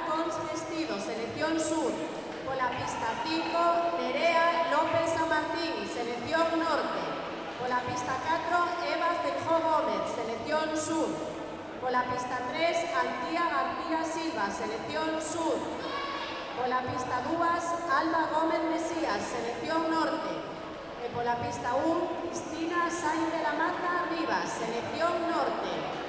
Cons Vestido, Selección Sur. Por la pista 5, Nerea López San Martín, Selección Norte. Por la pista 4, Eva Feijó Gómez, Selección Sur. Por la pista 3, Antía García Silva, Selección Sur. Por la pista 2, Alba Gómez Mesías, Selección Norte. E por la pista 1, Cristina Sainz de la Mata Rivas, Selección Norte.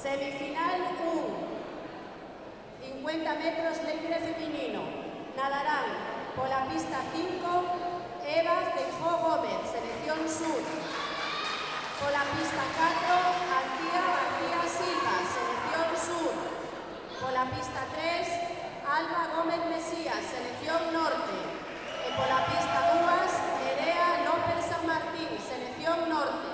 Semifinal 1. 50 metros libre femenino. Nadarán por la pista 5, Eva Feijó Gómez, Selección Sur. Por la pista 4, Antía García Silva, Selección Sur. Por la pista 3, Alba Gómez Mesías, Selección Norte. Y por la pista 2, Nerea López San Martín, Selección Norte.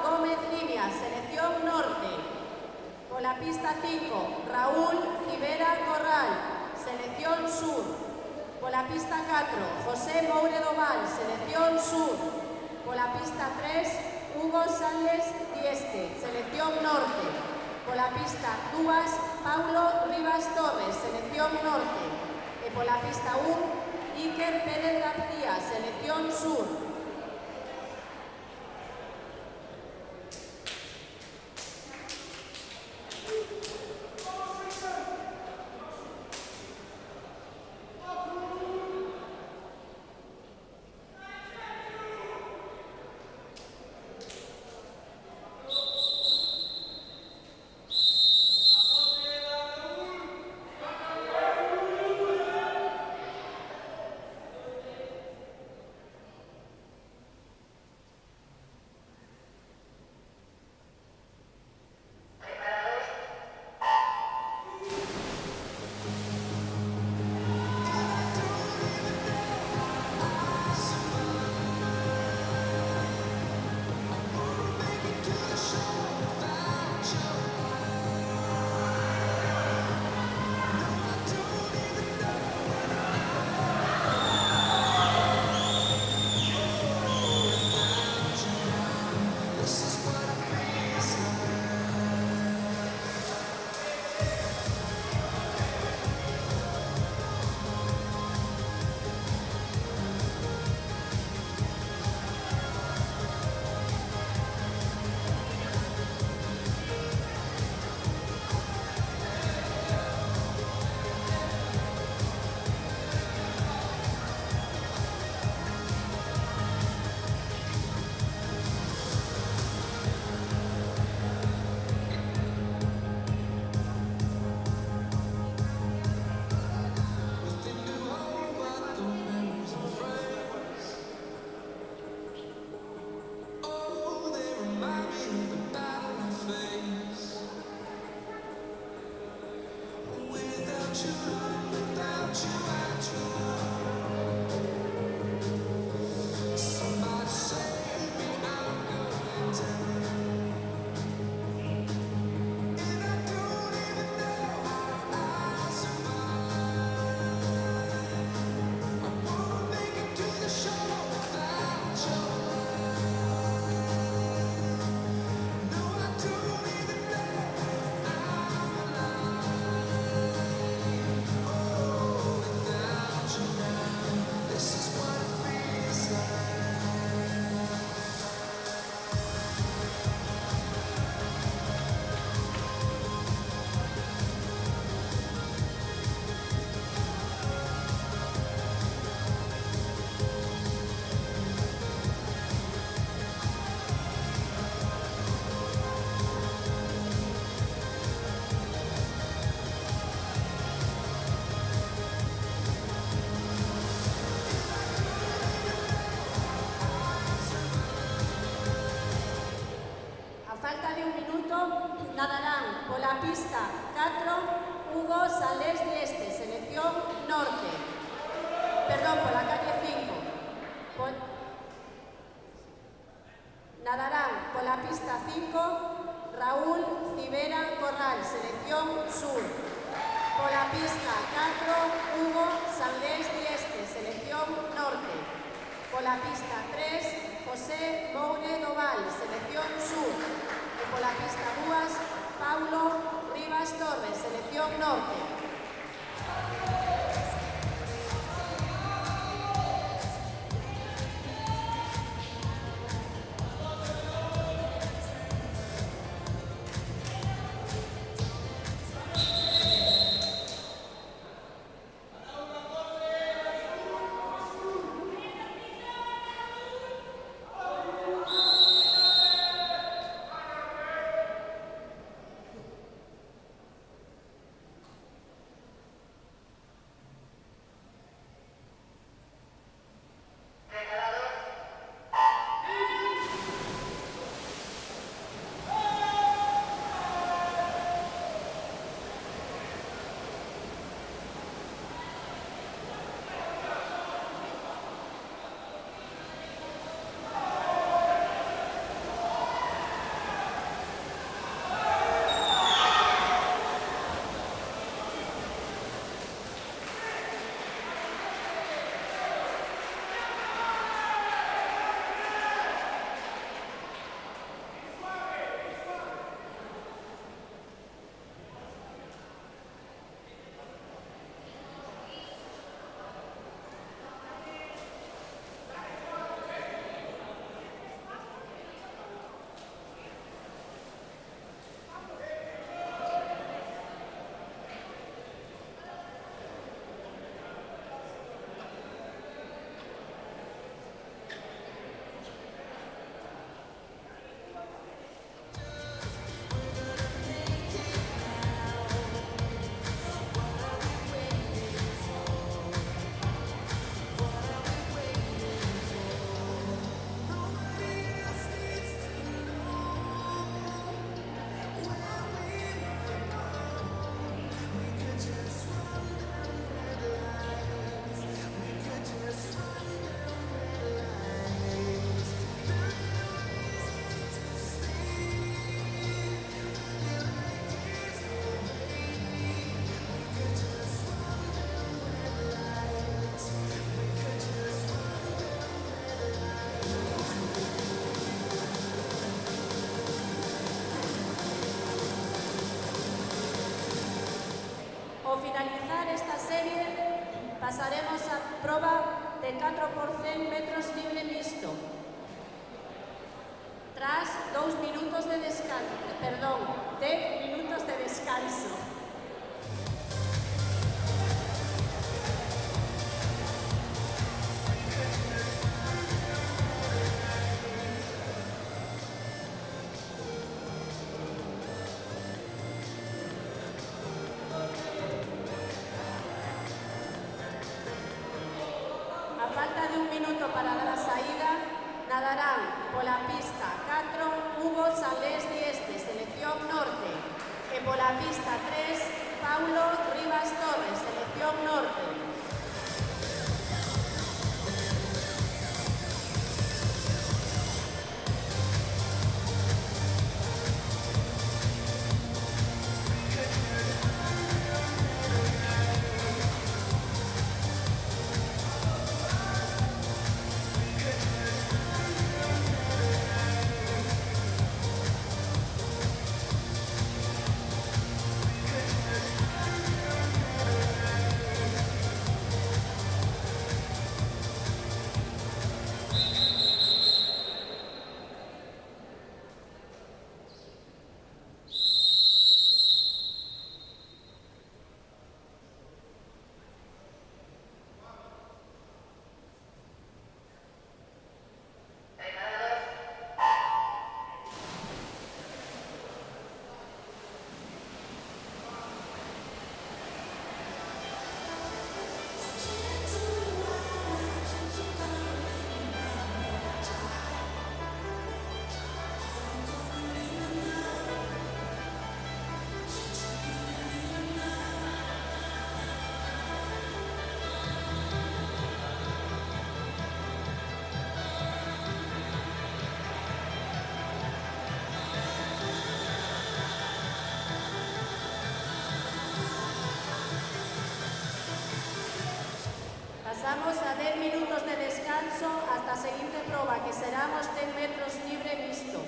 Gómez Livia, Selección Norte. Por la pista 5, Raúl Rivera Corral, Selección Sur. Por la pista 4, José Moure Doval, Selección Sur. Por la pista 3, Hugo Sales Dieste, Selección Norte. Por la pista 2, Paulo Rivas Torres, Selección Norte. Y por la pista 1, Iker Pérez García, Selección Sur. Nadarán por la pista 4, Hugo Sales Dieste, Selección Norte. Perdón, por la calle 5. Nadarán por la pista 5, Raúl Rivera Corral, Selección Sur. Por la pista 4, Hugo Sales Dieste, Selección Norte. Por la pista 3, José Moure Doval, Selección Sur. Y por la pista 2, Paulo Rivas Torres, Selección Norte. finalizar esta serie, pasaremos a proba de 4x100 metros libre mixto. Tras 2 minutos de descanso, perdón, 10 minutos de descanso. A falta de 1 minuto para dar a saída, nadarán pola pista 4 Hugo Salés Dieste, Selección Norte, e pola pista 3 Paulo Rivas Torres, Selección Norte. Pasamos a 10 minutos de descanso hasta a seguinte proba, que serán os 10 metros libre mixto.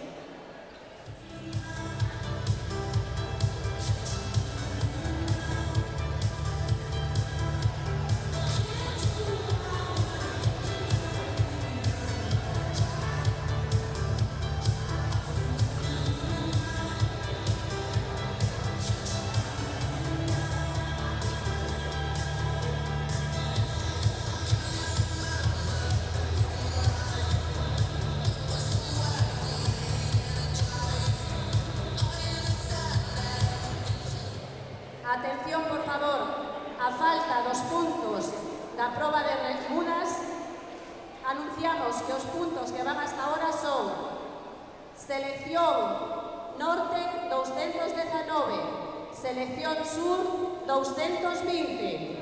Atención, por favor, a falta dos puntos da proba de remudas, anunciamos que os puntos que van hasta ahora son Selección Norte 219, Selección Sur 220.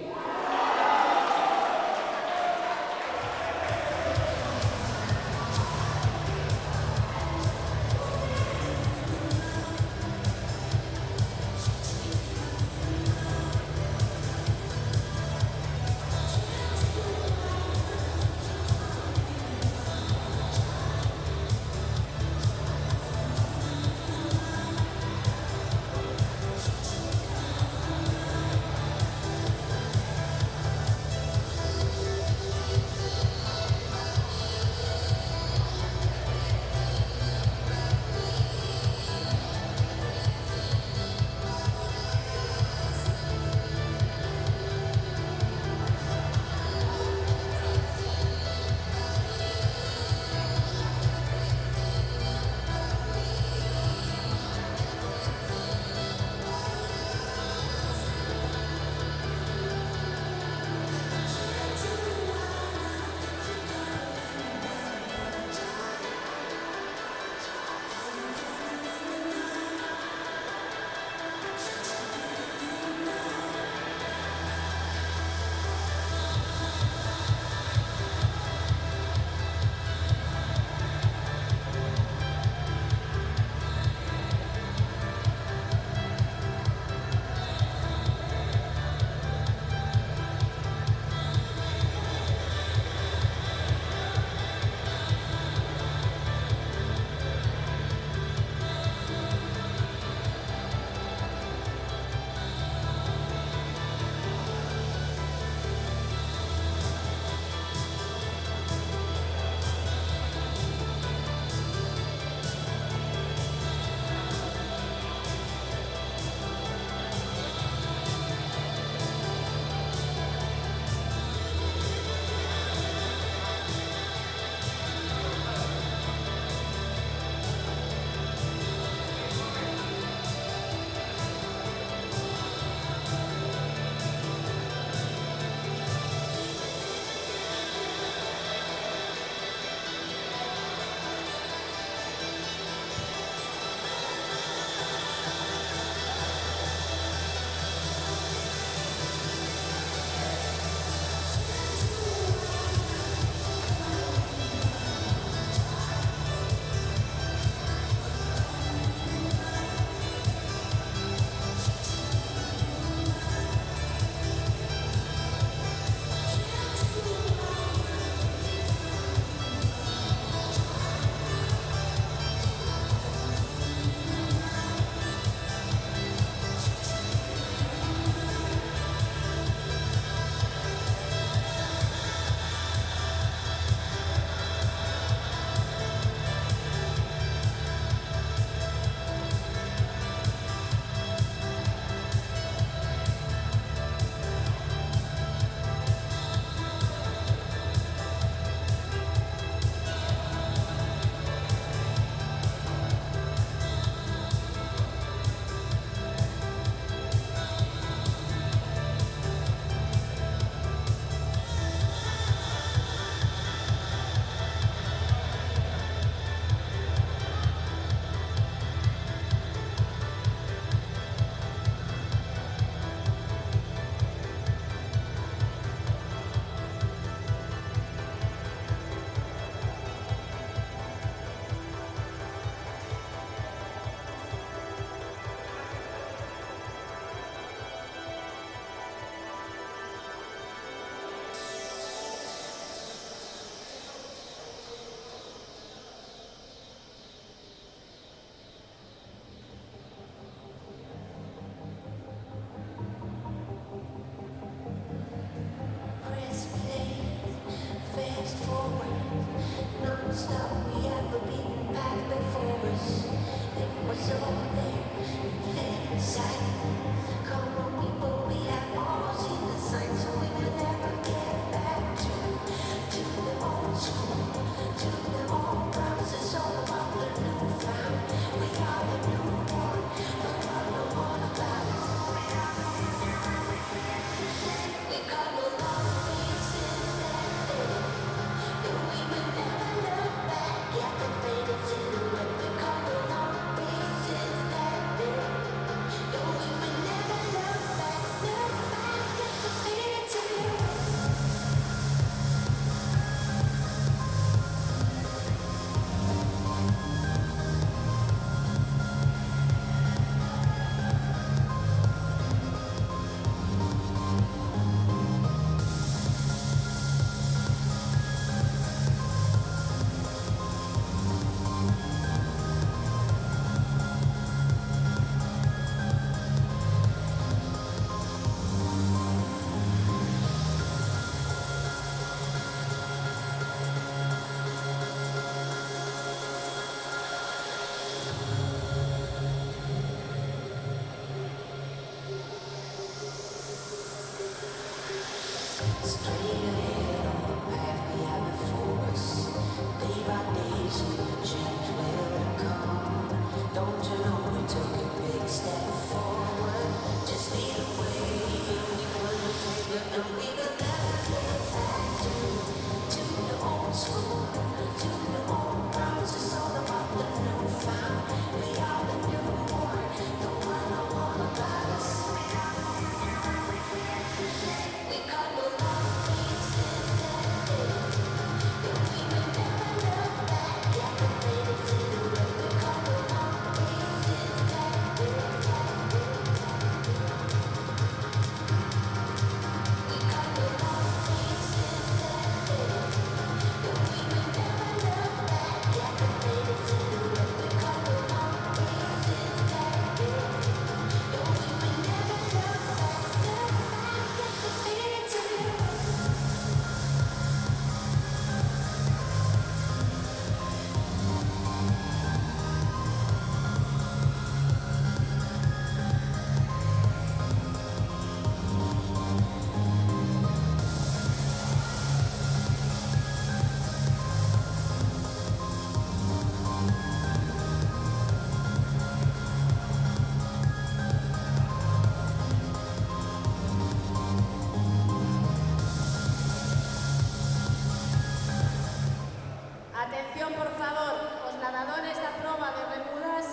Atención, por favor, os nadadores da proba de remudas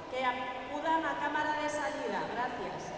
que acudan á cámara de salida. Gracias.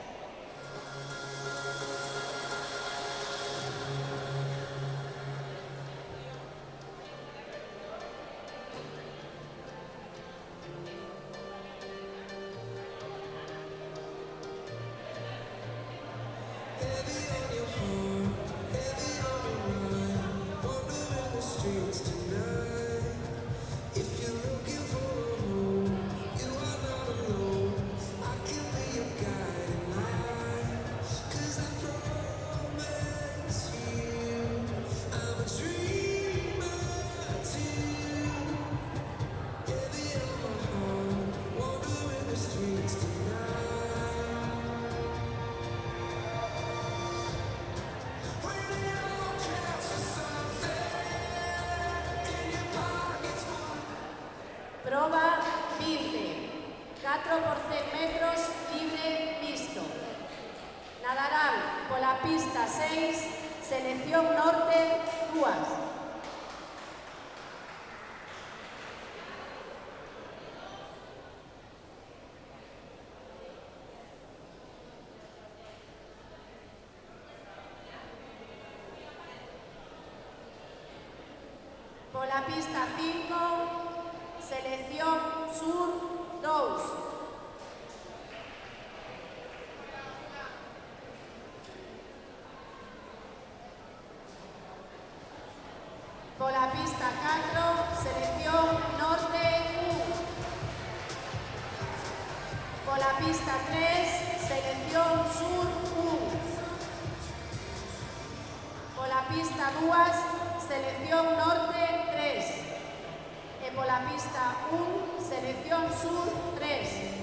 Proba 20, 4 por 100 metros, libre mixto. Nadarán pola pista 6, selección norte, 2. Pola pista 5, selección sur, 2. Pola pista 4, selección norte, 1. Pola pista 3, selección sur, 1. Pola pista 2, selección norte, 3. E pola pista 1, selección sur, 3.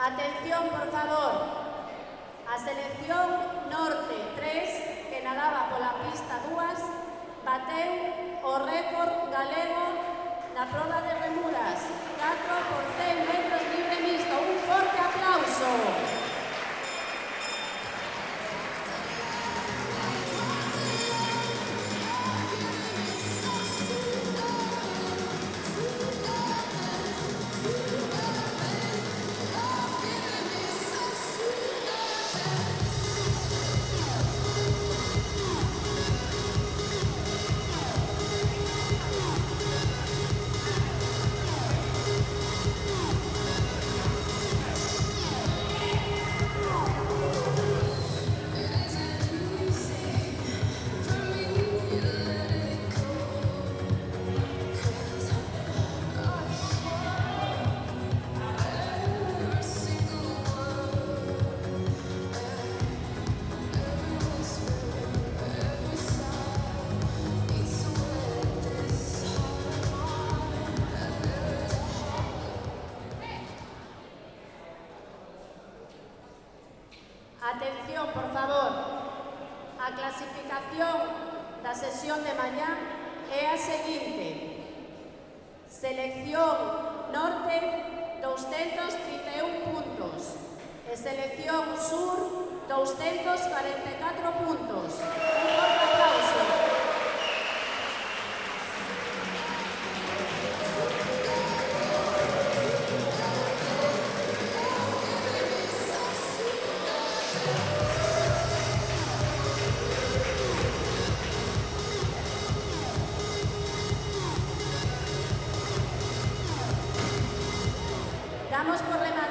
Atención, por favor. A selección norte 3, que nadaba pola pista 2, bateu o récord galego na proba de remuras, 4 por 100 metros libre mixto. Un forte aplauso. Atención, por favor. A clasificación da sesión de mañá é a seguinte. Selección norte, 231 puntos. E selección sur, 244 puntos. Un forte aplauso. Damos por rematada